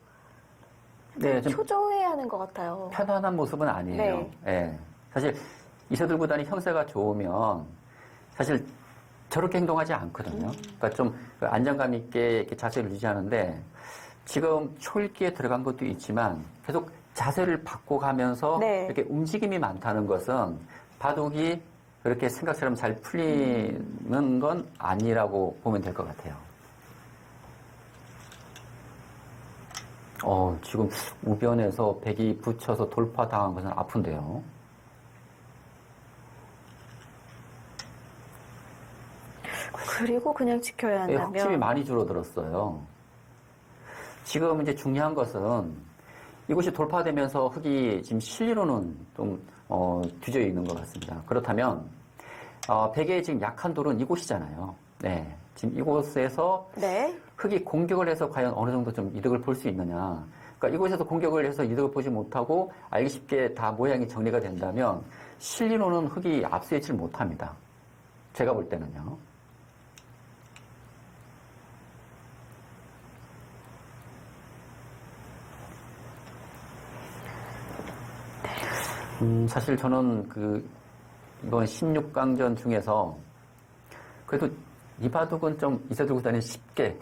네, 좀 초조해하는 것 같아요. 편안한 모습은 아니에요. 네. 예. 사실 이세돌 구단이 형세가 좋으면 사실 저렇게 행동하지 않거든요. 그러니까 좀 안정감 있게 이렇게 자세를 유지하는데 지금 초읽기에 들어간 것도 있지만 계속 자세를 바꿔가면서 네. 이렇게 움직임이 많다는 것은 바둑이 그렇게 생각처럼 잘 풀리는 건 아니라고 보면 될 것 같아요. 지금 우변에서 백이 붙여서 돌파당한 것은 아픈데요. 그리고 그냥 지켜야 예, 흑집이 한다면 많이 줄어들었어요. 지금 이제 중요한 것은 이곳이 돌파되면서 흑이 지금 실리로는 좀 뒤져 있는 것 같습니다. 그렇다면 백의 지금 약한 돌은 이곳이잖아요. 네, 지금 이곳에서 네. 흑이 공격을 해서 과연 어느 정도 좀 이득을 볼 수 있느냐. 그러니까 이곳에서 공격을 해서 이득을 보지 못하고 알기 쉽게 다 모양이 정리가 된다면 실리로는 흑이 앞서 있지를 못합니다. 제가 볼 때는요. 사실 저는 이번 16강전 중에서 그래도 이 바둑은 좀 이세돌 구단이 쉽게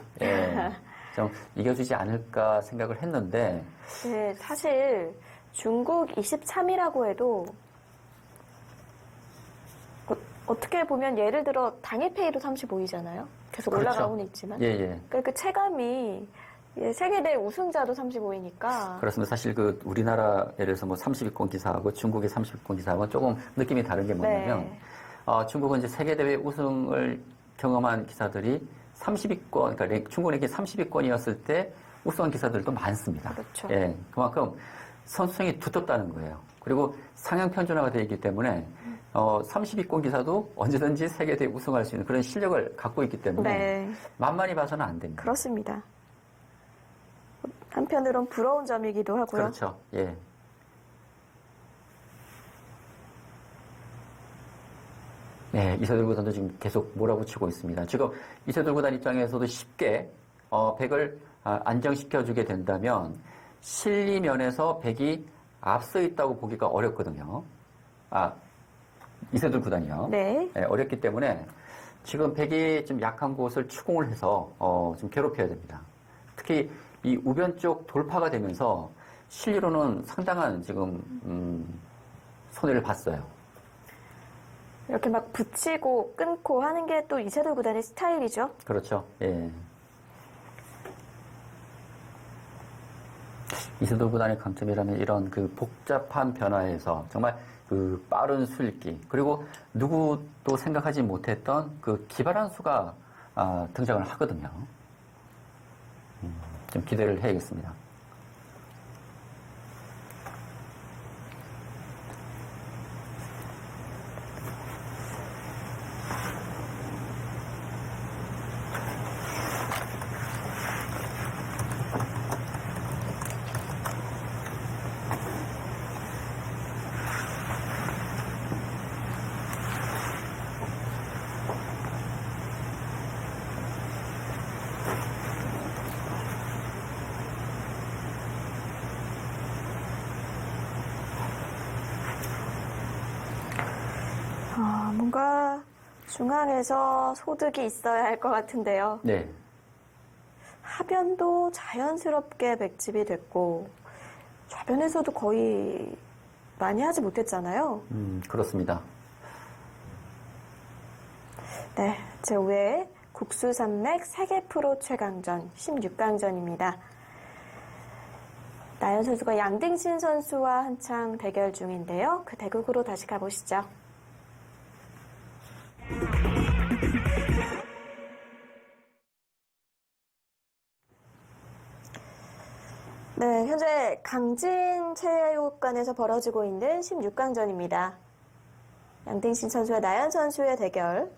좀 이겨주지 않을까 생각을 했는데 네, 사실 중국 23이라고 해도 어떻게 보면 예를 들어 당일페이도 35이잖아요. 계속 그렇죠. 올라가고는 있지만 예, 예. 그러니까 그 체감이 세계대 우승자도 35이니까 그렇습니다. 사실 우리나라 예를 들어서 뭐 30위권 기사하고 중국의 30위권 기사하고 조금 느낌이 다른 게 뭐냐면 네. 중국은 이제 세계대회 우승을 경험한 기사들이 30위권, 그러니까 중국 랭킹 30위권이었을 때 우승한 기사들도 많습니다. 그렇죠. 예, 그만큼 선수층이 두텁다는 거예요. 그리고 상향 편준화가 되어 있기 때문에 30위권 기사도 언제든지 세계대회 우승할 수 있는 그런 실력을 갖고 있기 때문에 네. 만만히 봐서는 안 됩니다. 그렇습니다. 한편으론 부러운 점이기도 하고요. 그렇죠. 예. 네, 이세돌 구단도 지금 계속 몰아붙이고 있습니다. 지금 이세돌 구단 입장에서도 쉽게 백을 안정시켜주게 된다면 실리면에서 백이 앞서 있다고 보기가 어렵거든요. 이세돌 구단이요. 네. 네, 어렵기 때문에 지금 백이 좀 약한 곳을 추궁을 해서 좀 괴롭혀야 됩니다. 특히 이 우변 쪽 돌파가 되면서 실리로는 상당한 지금 손해를 봤어요. 이렇게 막 붙이고 끊고 하는 게 또 이세돌 구단의 스타일이죠. 그렇죠. 예. 이세돌 구단의 강점이라면 이런 복잡한 변화에서 정말 빠른 수읽기 그리고 누구도 생각하지 못했던 기발한 수가 등장을 하거든요. 좀 기대를 해야겠습니다. 뭔가 중앙에서 소득이 있어야 할 것 같은데요. 네. 하변도 자연스럽게 백집이 됐고 좌변에서도 거의 많이 하지 못했잖아요. 그렇습니다. 네, 제5회 국수산맥 세계 프로 최강전 16강전입니다. 나연 선수가 양딩신 선수와 한창 대결 중인데요. 그 대국으로 다시 가보시죠. 네, 현재 강진체육관에서 벌어지고 있는 16강전입니다. 양딩신 선수와 나연 선수의 대결.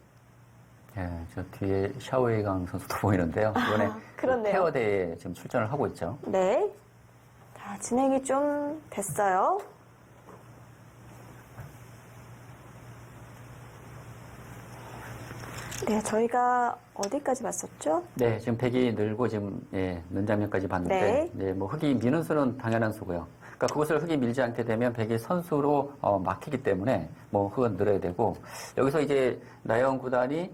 예, 저 뒤에 샤오웨이강 선수도 보이는데요. 이번에 그렇네요. 페어대회에 지금 출전을 하고 있죠. 네. 자, 진행이 좀 됐어요. 네, 저희가 어디까지 봤었죠? 네, 지금 백이 늘고 지금 는 장면까지 봤는데, 네. 뭐 흑이 미는 수는 당연한 수고요. 그러니까 그것을 흑이 밀지 않게 되면 백이 선수로 막히기 때문에 뭐 흑은 늘어야 되고, 여기서 이제 나영 구단이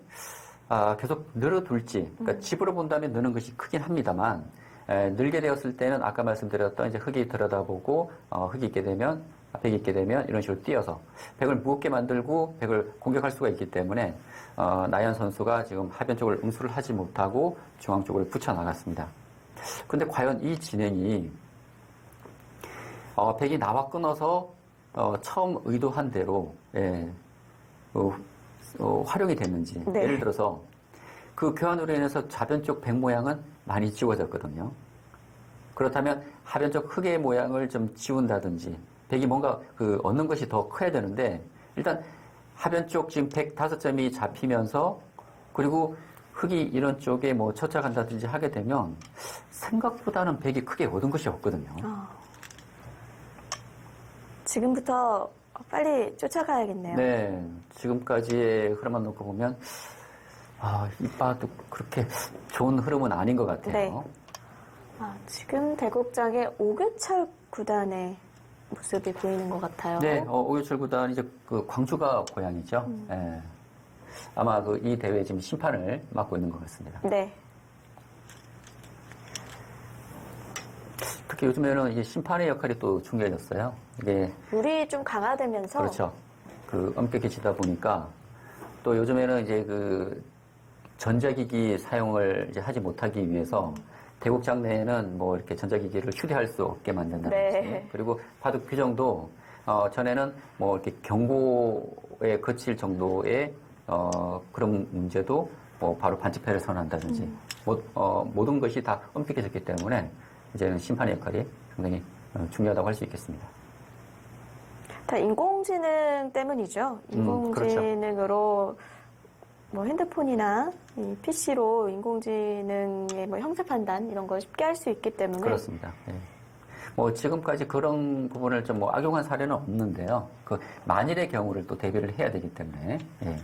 계속 늘어둘지, 그러니까 집으로 본다면 느는 것이 크긴 합니다만, 늘게 되었을 때는 아까 말씀드렸던 이제 흑이 들여다보고 흑이 있게 되면 백이 있게 되면 이런 식으로 뛰어서 백을 무겁게 만들고 백을 공격할 수가 있기 때문에 나연 선수가 지금 하변 쪽을 응수를 하지 못하고 중앙 쪽으로 붙여 나갔습니다. 그런데 과연 이 진행이 백이 나와 끊어서 처음 의도한 대로 활용이 됐는지. 네. 예를 들어서 그 교환으로 인해서 좌변 쪽 백 모양은 많이 지워졌거든요. 그렇다면 하변 쪽 흑의 모양을 좀 지운다든지 백이 뭔가 얻는 것이 더 커야 되는데 일단 하변 쪽 지금 105점이 잡히면서 그리고 흑이 이런 쪽에 뭐 처착한다든지 하게 되면 생각보다는 백이 크게 얻은 것이 없거든요. 지금부터 빨리 쫓아가야겠네요. 네, 지금까지의 흐름만 놓고 보면 이빠도 그렇게 좋은 흐름은 아닌 것 같아요. 네. 지금 대국장의 오규철 구단의 모습이 보이는 것 같아요. 네, 오유철 구단 이제 그 광주가 고향이죠. 예. 아마 이 대회 지금 심판을 맡고 있는 것 같습니다. 네. 특히 요즘에는 이제 심판의 역할이 또 중요해졌어요. 이게 룰이 좀 강화되면서 그렇죠. 엄격해지다 보니까 또 요즘에는 이제 전자기기 사용을 이제 하지 못하기 위해서 대국장 내에는 뭐 이렇게 전자기기를 휴대할 수 없게 만든다든지 네. 그리고 바둑 규정도 전에는 뭐 이렇게 경고에 그칠 정도의 그런 문제도 뭐 바로 반칙패를 선언한다든지 모든 것이 다 엄격해졌기 때문에 이제는 심판의 역할이 상당히 중요하다고 할 수 있겠습니다. 다 인공지능 때문이죠. 인공지능으로 뭐 핸드폰이나 이 PC로 인공지능의 뭐 형사 판단 이런 걸 쉽게 할 수 있기 때문에 그렇습니다. 네. 뭐 지금까지 그런 부분을 좀 뭐 악용한 사례는 없는데요. 만일의 경우를 또 대비를 해야 되기 때문에. 예.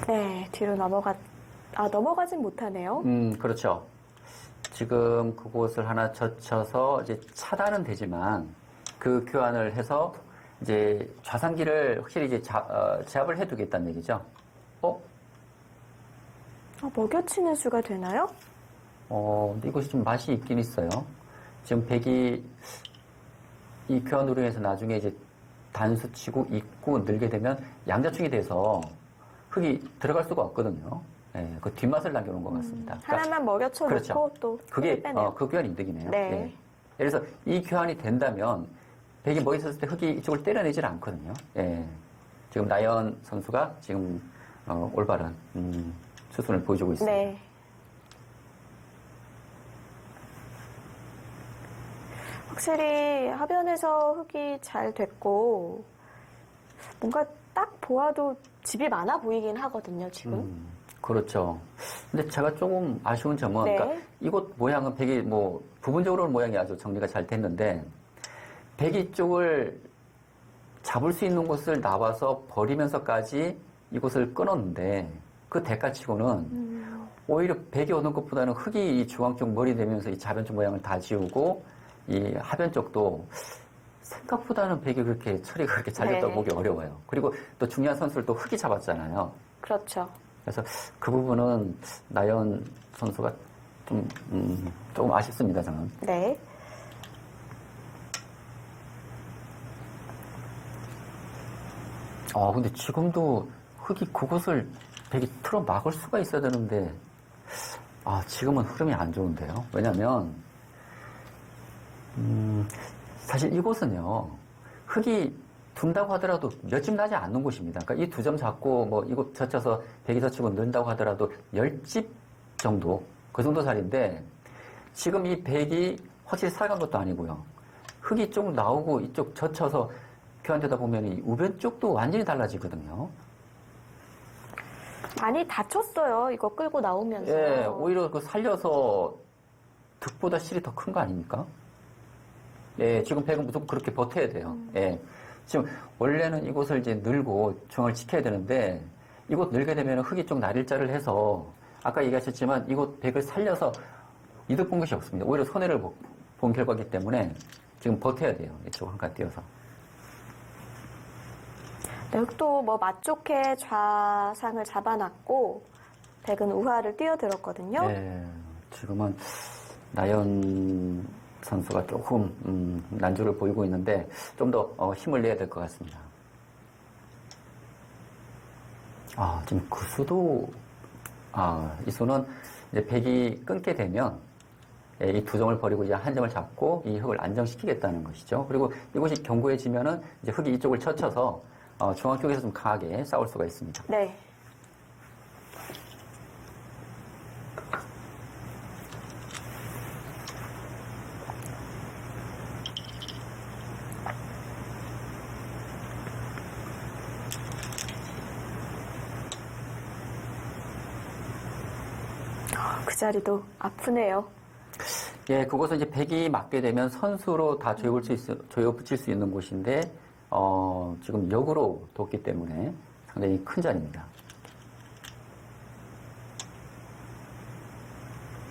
네, 뒤로 넘어가진 못하네요. 그렇죠. 지금 그곳을 하나 젖혀서 이제 차단은 되지만 그 교환을 해서 이제 좌상기를 확실히 이제 제압을 해두겠다는 얘기죠. 먹여치는 수가 되나요? 근데 이것이 좀 맛이 있긴 있어요. 지금 백이 이 교환으로 인해서 나중에 이제 단수 치고 있고 늘게 되면 양자충이 돼서 흑이 들어갈 수가 없거든요. 네, 그 뒷맛을 남겨놓은 것 같습니다. 하나만 먹여쳐놓고 그렇죠. 또 그게 빼내요. 그 교환 이득이네요. 네. 예. 그래서 이 교환이 된다면 백이 뭐 있었을 때 흑이 이쪽을 때려내질 않거든요. 예. 지금 나연 선수가 지금 올바른 수순을 보여주고 있습니다. 네. 확실히 하변에서 흑이 잘 됐고 뭔가 딱 보아도 집이 많아 보이긴 하거든요, 지금. 그렇죠. 근데 제가 조금 아쉬운 점은 네. 그러니까 이곳 모양은 백이 뭐 부분적으로는 모양이 아주 정리가 잘 됐는데 백이 쪽을 잡을 수 있는 곳을 나와서 버리면서까지 이곳을 끊었는데 그 대가치고는 오히려 백이 오는 것보다는 흑이 이 중앙 쪽 머리 대면서 이 좌변 쪽 모양을 다 지우고 이 하변 쪽도 생각보다는 백이 그렇게 처리가 그렇게 잘 됐다고 네. 보기 어려워요. 그리고 또 중요한 선수를 또 흑이 잡았잖아요. 그렇죠. 그래서 그 부분은 나연 선수가 조금 아쉽습니다, 저는. 네. 근데 지금도 흑이 그곳을 백이 틀어 막을 수가 있어야 되는데, 지금은 흐름이 안 좋은데요. 왜냐면, 사실 이곳은요, 흑이 둔다고 하더라도 몇 집 나지 않는 곳입니다. 그러니까 이 2점 잡고 뭐 이곳 젖혀서 백이 젖히고 는다고 하더라도 10집 정도 그 정도 살인데 지금 이 백이 확실히 살간 것도 아니고요. 흙이 쪽 나오고 이쪽 젖혀서 교환되다 보면 이 우변 쪽도 완전히 달라지거든요. 많이 다쳤어요. 이거 끌고 나오면서. 예, 오히려 그 살려서 득보다 실이 더 큰 거 아닙니까? 예, 지금 백은 무조건 그렇게 버텨야 돼요. 예. 지금 원래는 이곳을 이제 늘고 중앙을 지켜야 되는데 이곳 늘게 되면 흙이 좀 날일자를 해서 아까 얘기하셨지만 이곳 백을 살려서 이득 본 것이 없습니다. 오히려 손해를 본 결과이기 때문에 지금 버텨야 돼요. 이쪽 한칸 띄어서. 네, 흙도 뭐 맛좋게 좌상을 잡아놨고 백은 우하를 뛰어들었거든요. 네, 지금은 나연 선수가 조금 난주를 보이고 있는데 좀 더 힘을 내야 될 것 같습니다. 아, 지금 그 수도 이 수는 이제 백이 끊게 되면 이 두 점을 버리고 이제 한 점을 잡고 이 흙을 안정시키겠다는 것이죠. 그리고 이곳이 견고해지면은 이제 흙이 이쪽을 젖혀서 중앙 쪽에서 좀 강하게 싸울 수가 있습니다. 네. 그 자리도 아프네요. 예, 그곳은 이제 백이 맞게 되면 선수로 다 조여 붙일 수 있는 곳인데, 지금 역으로 뒀기 때문에 상당히 큰 자리입니다.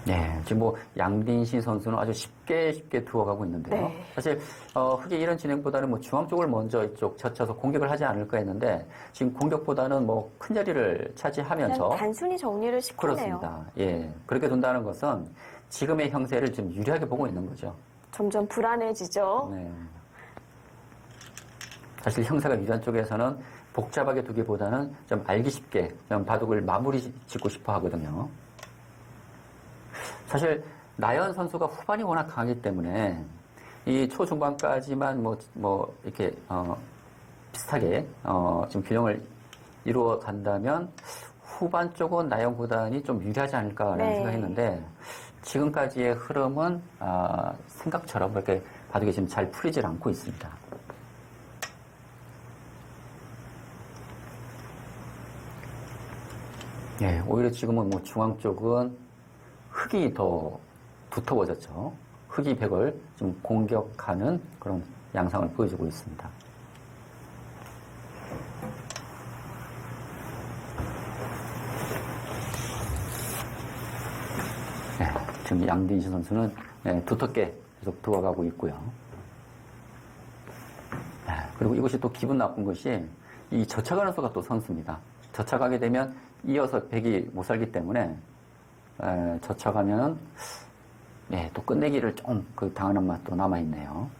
네, 지금 뭐 양딘시 선수는 아주 쉽게 두어가고 있는데요. 네. 사실 흙의 이런 진행보다는 뭐 중앙 쪽을 먼저 이쪽 젖혀서 공격을 하지 않을까 했는데 지금 공격보다는 뭐 큰 자리를 차지하면서 그냥 단순히 정리를 시키네요. 그렇습니다. 예, 그렇게 둔다는 것은 지금의 형세를 좀 유리하게 보고 있는 거죠. 점점 불안해지죠. 네. 사실 형사가 유리한 쪽에서는 복잡하게 두기보다는 좀 알기 쉽게 좀 바둑을 마무리 짓고 싶어 하거든요. 사실 나연 선수가 후반이 워낙 강하기 때문에 이 초중반까지만 뭐 이렇게 비슷하게 지금 균형을 이루어 간다면 후반 쪽은 나연 구단이 좀 유리하지 않을까라는 네. 생각했는데 지금까지의 흐름은 생각처럼 그렇게 바둑이 지금 잘 풀리질 않고 있습니다. 예, 오히려 지금은 뭐 중앙 쪽은 흙이 더 두터워졌죠. 흙이 백을 좀 공격하는 그런 양상을 보여주고 있습니다. 네, 지금 양딘시 선수는 두텁게 계속 들어가고 있고요. 네, 그리고 이것이 또 기분 나쁜 것이 이 젖혀가는 수가 또 선수입니다. 젖혀가게 되면 이어서 백이 못 살기 때문에 젖혀가면 또 끝내기를 좀 당하는 맛도 남아있네요.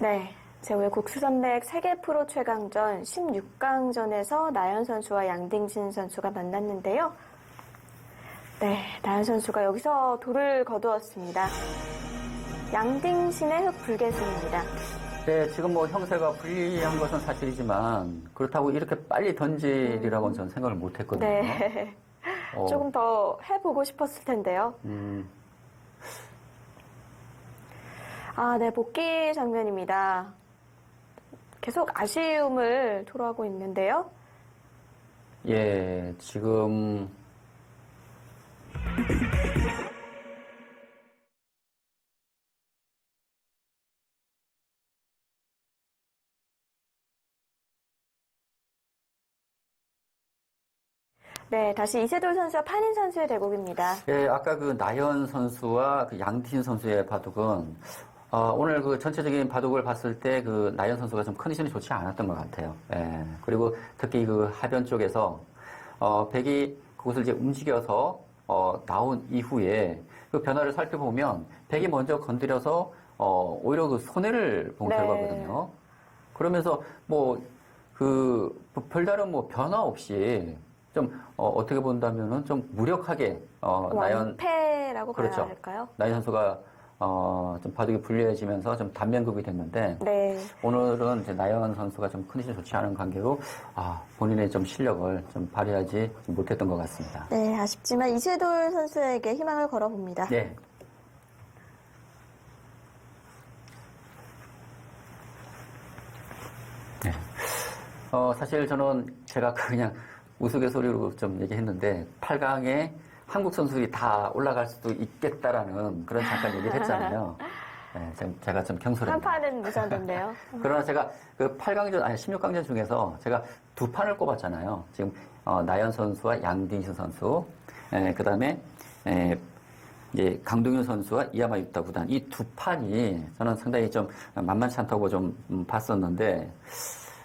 네. 제5회 국수산맥 세계 프로 최강전 16강전에서 나연 선수와 양딩신 선수가 만났는데요. 네, 나연 선수가 여기서 돌을 거두었습니다. 양딩신의 흑불개승입니다. 네, 지금 뭐 형세가 불리한 것은 사실이지만 그렇다고 이렇게 빨리 던지리라고는 저는 생각을 못 했거든요. 네. 조금 더 해보고 싶었을 텐데요. 네, 복귀 장면입니다. 계속 아쉬움을 토로하고 있는데요. 예, 지금 네, 다시 이세돌 선수와 판인 선수의 대국입니다. 아까 그 나연 선수와 그 양딘 선수의 바둑은 오늘 그 전체적인 바둑을 봤을 때 그 나연 선수가 좀 컨디션이 좋지 않았던 것 같아요. 예. 그리고 특히 그 하변 쪽에서 백이 그곳을 이제 움직여서 나온 이후에 그 변화를 살펴보면 백이 먼저 건드려서 오히려 그 손해를 본 네. 결과거든요. 그러면서 뭐 별다른 뭐 변화 없이 좀 어떻게 본다면은 좀 무력하게 나연 완패라고 봐야 그렇죠. 할까요? 나연 선수가 좀 바둑이 불리해지면서 좀 단면극이 됐는데 네. 오늘은 이제 나연 선수가 좀 컨디션이 좋지 않은 관계로 본인의 좀 실력을 좀 발휘하지 못했던 것 같습니다. 네, 아쉽지만 이세돌 선수에게 희망을 걸어봅니다. 네. 네. 사실 저는 제가 제가 우스갯소리로 좀 얘기했는데 8강에 한국 선수들이 다 올라갈 수도 있겠다라는 그런 잠깐 얘기를 했잖아요. 네, 제가 좀 경솔합니다. 한판은 무산된데요. 그러나 제가 그 8강전, 16강전 중에서 제가 두 판을 꼽았잖아요. 지금, 나연 선수와 양딩신 선수, 그 다음에, 이제 강동윤 선수와 이야마 육다 구단. 이 두 판이 저는 상당히 좀 만만치 않다고 좀 봤었는데,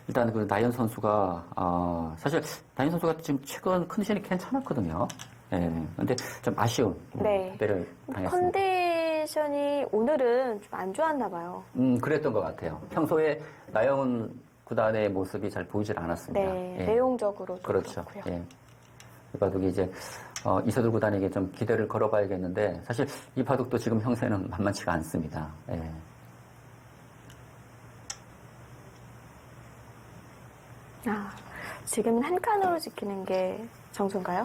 일단 그 나연 선수가, 사실 나연 선수가 지금 최근 컨디션이 괜찮았거든요. 근데 좀 아쉬운 네. 패배를 당했습니다. 컨디션이 오늘은 좀 안 좋았나 봐요. 그랬던 것 같아요. 평소에 나연 구단의 모습이 잘 보이질 않았습니다. 네, 예. 내용적으로도 그렇죠. 그렇고요. 예. 이 바둑이 이제 이세돌 구단에게 좀 기대를 걸어봐야겠는데 사실 이 바둑도 지금 형세는 만만치가 않습니다. 예. 지금은 한 칸으로 지키는 게 정수인가요?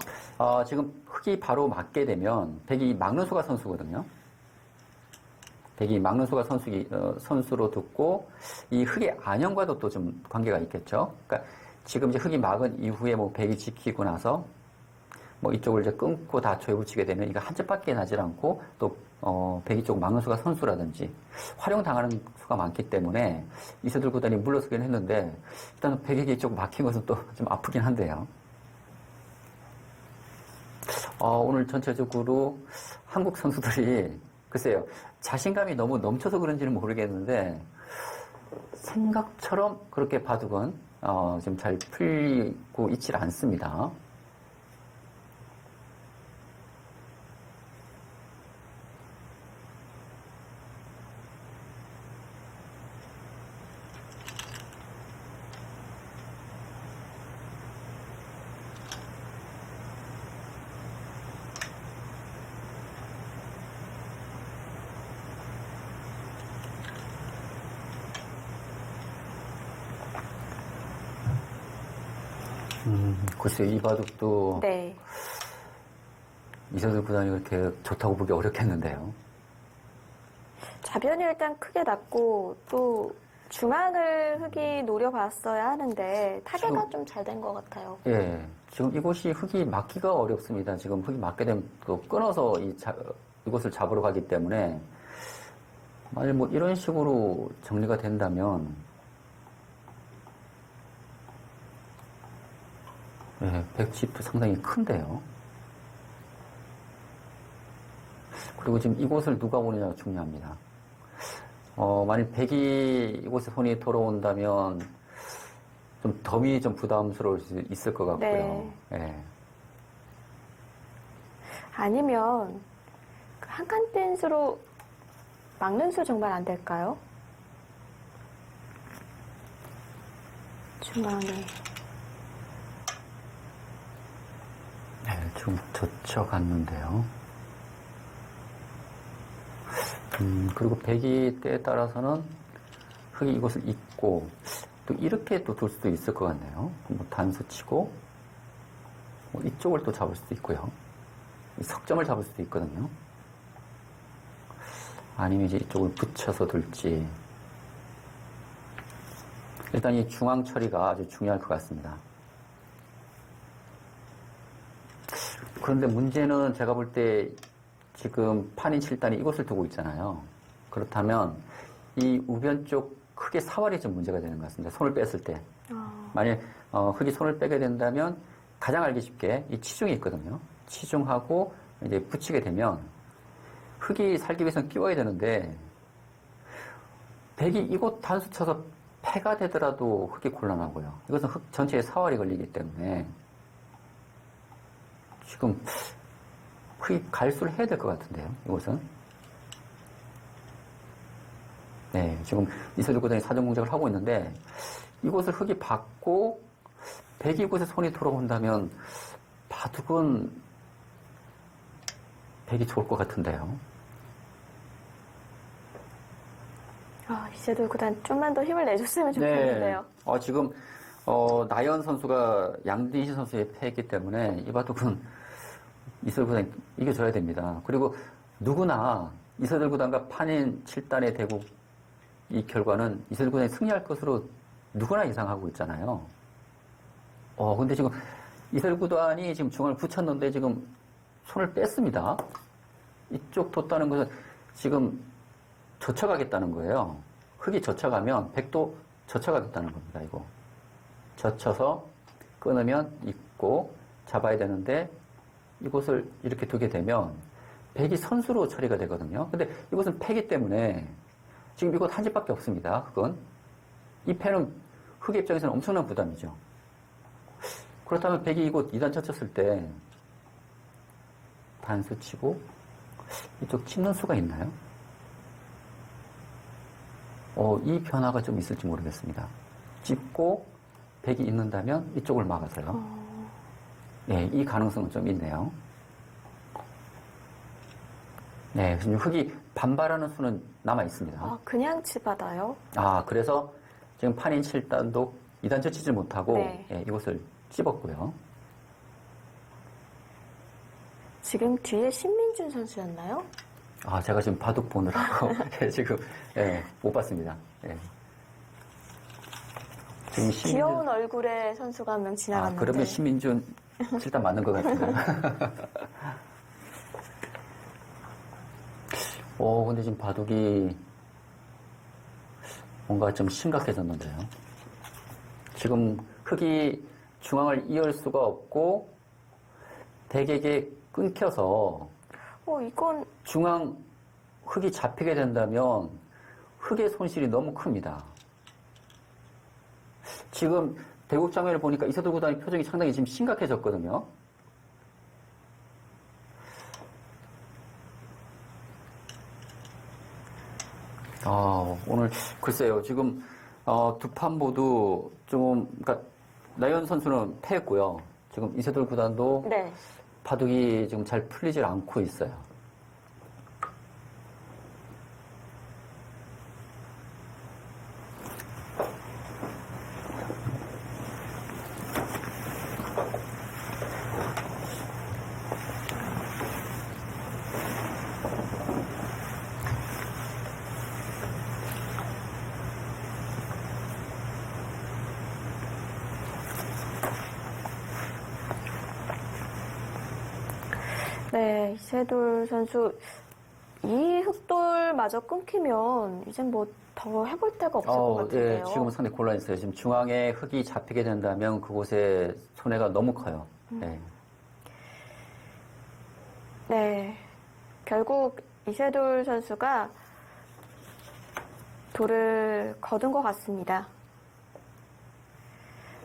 지금 흑이 바로 맞게 되면 백이 막는수가 선수거든요. 백이 막는수가 선수로 듣고 이 흑의 안형과도 또 좀 관계가 있겠죠. 그러니까 지금 이제 흑이 막은 이후에 뭐 백이 지키고 나서 뭐 이쪽을 이제 끊고 다 조에 붙이게 되면 이거 한 점 밖에 나질 않고 또 백이 쪽 막는 수가 선수라든지 활용당하는 수가 많기 때문에 이세돌 구단이 물러서긴 했는데 일단 백에게 이쪽 막힌 것은 또 좀 아프긴 한데요. 오늘 전체적으로 한국 선수들이 글쎄요 자신감이 너무 넘쳐서 그런지는 모르겠는데 생각처럼 그렇게 바둑은 지금 잘 풀리고 있질 않습니다. 글쎄요, 이 바둑도 네. 이세돌 구단이 그렇게 좋다고 보기 어렵겠는데요. 좌변이 일단 크게 났고 또 중앙을 흑이 노려봤어야 하는데 타개가 좀 잘 된 것 같아요. 예, 지금 이곳이 흑이 막기가 어렵습니다. 지금 흑이 막게 되면 또 끊어서 이곳을 잡으러 가기 때문에 만약 뭐 이런 식으로 정리가 된다면 예, 백집도 상당히 큰데요. 그리고 지금 이곳을 누가 오느냐가 중요합니다. 만약 백이 이곳에 손이 돌아온다면 좀 덤이 좀 부담스러울 수 있을 것 같고요. 네. 예. 아니면 그 한 칸 댄스로 막는 수 정말 안 될까요? 중앙에. 네, 지금 젖혀갔는데요. 그리고 백이 때에 따라서는 흑이 이곳을 잇고 또 이렇게 또 둘 수도 있을 것 같네요. 뭐 단수 치고 뭐 이쪽을 또 잡을 수도 있고요. 이 석점을 잡을 수도 있거든요. 아니면 이제 이쪽을 붙여서 둘지. 일단 이 중앙 처리가 아주 중요할 것 같습니다. 그런데 문제는 제가 볼 때 지금 판인 7단이 이곳을 두고 있잖아요. 그렇다면 이 우변 쪽 흑의 사활이 좀 문제가 되는 것 같습니다. 손을 뺐을 때. 만약 흑이 손을 빼게 된다면 가장 알기 쉽게 이 치중이 있거든요. 치중하고 이제 붙이게 되면 흑이 살기 위해서는 끼워야 되는데 백이 이곳 단수 쳐서 패가 되더라도 흑이 곤란하고요. 이것은 흑 전체에 사활이 걸리기 때문에 지금 흑이 갈수를 해야 될 것 같은데요. 이곳은. 네, 지금 이세돌 구단이 사전 공작을 하고 있는데 이곳을 흑이 받고 백이 이곳에 손이 돌아온다면 바둑은 백이 좋을 것 같은데요. 이세돌 구단 좀만 더 힘을 내줬으면 좋겠는데요. 네. 지금 나연 선수가 양딘시 선수의 패했기 때문에 이 바둑은 이세돌 구단이 이겨줘야 됩니다. 그리고 누구나 이세돌 구단과 판인 7단의 대국 이 결과는 이세돌 구단이 승리할 것으로 누구나 예상하고 있잖아요. 근데 지금 이세돌 구단이 지금 중앙을 붙였는데 지금 손을 뺐습니다. 이쪽 뒀다는 것은 지금 젖혀가겠다는 거예요. 흑이 젖혀가면 백도 젖혀가겠다는 겁니다. 이거 젖혀서 끊으면 있고 잡아야 되는데 이곳을 이렇게 두게 되면 백이 선수로 처리가 되거든요. 근데 이것은 패기 때문에 지금 이곳 한 집밖에 없습니다. 흑은 이 패는 흑의 입장에서는 엄청난 부담이죠. 그렇다면 백이 이곳 2단 젖혔을 때 단수 치고 이쪽 찝는 수가 있나요? 이 변화가 좀 있을지 모르겠습니다. 찝고 백이 있는다면 이쪽을 막아서요. 네, 이 가능성은 좀 있네요. 네, 지금 흑이 반발하는 수는 남아 있습니다. 그냥 치받아요? 그래서 지금 판인 7단도 2단 젖히지 못하고 네. 이곳을 찝었고요. 지금 뒤에 신민준 선수였나요? 제가 지금 바둑 보느라고 지금 못 봤습니다. 지금 귀여운 얼굴의 선수가 한 명 지나갔는데. 그러면 신민준 7단 맞는 것 같은데요. 근데 지금 바둑이 뭔가 좀 심각해졌는데요. 지금 흑이 중앙을 이을 수가 없고 백에게 끊겨서 이건 중앙 흑이 잡히게 된다면 흑의 손실이 너무 큽니다. 지금 대국 장면을 보니까 이세돌 구단의 표정이 상당히 지금 심각해졌거든요. 오늘 글쎄요. 지금 두 판 모두 좀 그러니까 나연 선수는 패했고요. 지금 이세돌 구단도 네. 바둑이 지금 잘 풀리질 않고 있어요. 네, 이세돌 선수 이 흑돌마저 끊기면 이젠 뭐 더 해볼 데가 없을 것 같은데요. 지금은 상당히 곤란했어요. 지금 중앙에 흑이 잡히게 된다면 그곳에 손해가 너무 커요. 네, 결국 이세돌 선수가 돌을 거둔 것 같습니다.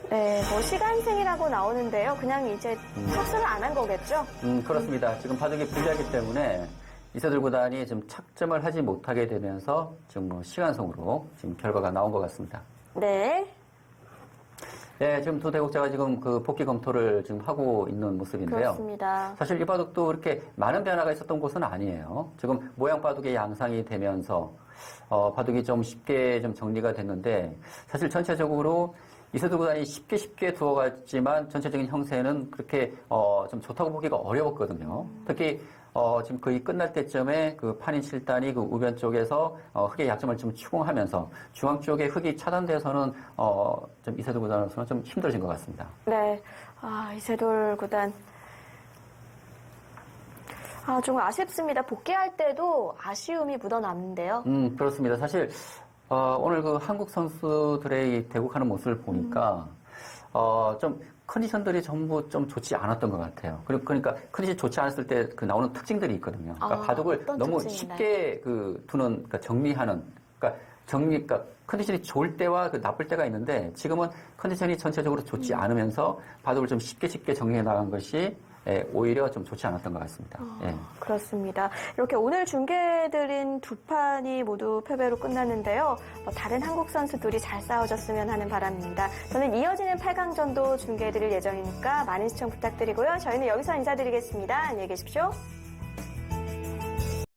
네, 뭐 시간생이라고 나오는데요. 그냥 이제 착수를 안 한 거겠죠? 그렇습니다. 지금 바둑이 불리하기 때문에 이세돌 구단이 지금 착점을 하지 못하게 되면서 지금 뭐 시간성으로 지금 결과가 나온 것 같습니다. 네. 네, 지금 두 대국자가 지금 그 복귀 검토를 지금 하고 있는 모습인데요. 그렇습니다. 사실 이 바둑도 그렇게 많은 변화가 있었던 곳은 아니에요. 지금 모양 바둑의 양상이 되면서 바둑이 좀 쉽게 좀 정리가 됐는데 사실 전체적으로 이세돌 구단이 쉽게 두어갔지만 전체적인 형세는 그렇게 좀 좋다고 보기가 어려웠거든요. 특히 지금 거의 끝날 때쯤에 그 판인 7단이 그 우변 쪽에서 흑의 약점을 좀 추궁하면서 중앙 쪽에 흑이 차단돼서는 좀 이세돌 구단으로서는 좀 힘들어진 것 같습니다. 네, 이세돌 구단. 좀 아쉽습니다. 복귀할 때도 아쉬움이 묻어났는데요. 그렇습니다. 사실 오늘 그 한국 선수들의 대국하는 모습을 보니까 좀 컨디션들이 전부 좀 좋지 않았던 것 같아요. 그러니까 컨디션 좋지 않았을 때 그 나오는 특징들이 있거든요. 그러니까 바둑을 너무 특징이나요? 쉽게 그 두는, 그러니까 정리하는, 그러니까 그러니까 컨디션이 좋을 때와 그 나쁠 때가 있는데 지금은 컨디션이 전체적으로 좋지 않으면서 바둑을 좀 쉽게 정리해 나간 것이 오히려 좀 좋지 않았던 것 같습니다. 그렇습니다. 이렇게 오늘 중계해드린 두 판이 모두 패배로 끝났는데요. 다른 한국 선수들이 잘 싸워줬으면 하는 바람입니다. 저는 이어지는 8강전도 중계해드릴 예정이니까 많은 시청 부탁드리고요. 저희는 여기서 인사드리겠습니다. 안녕히 계십시오.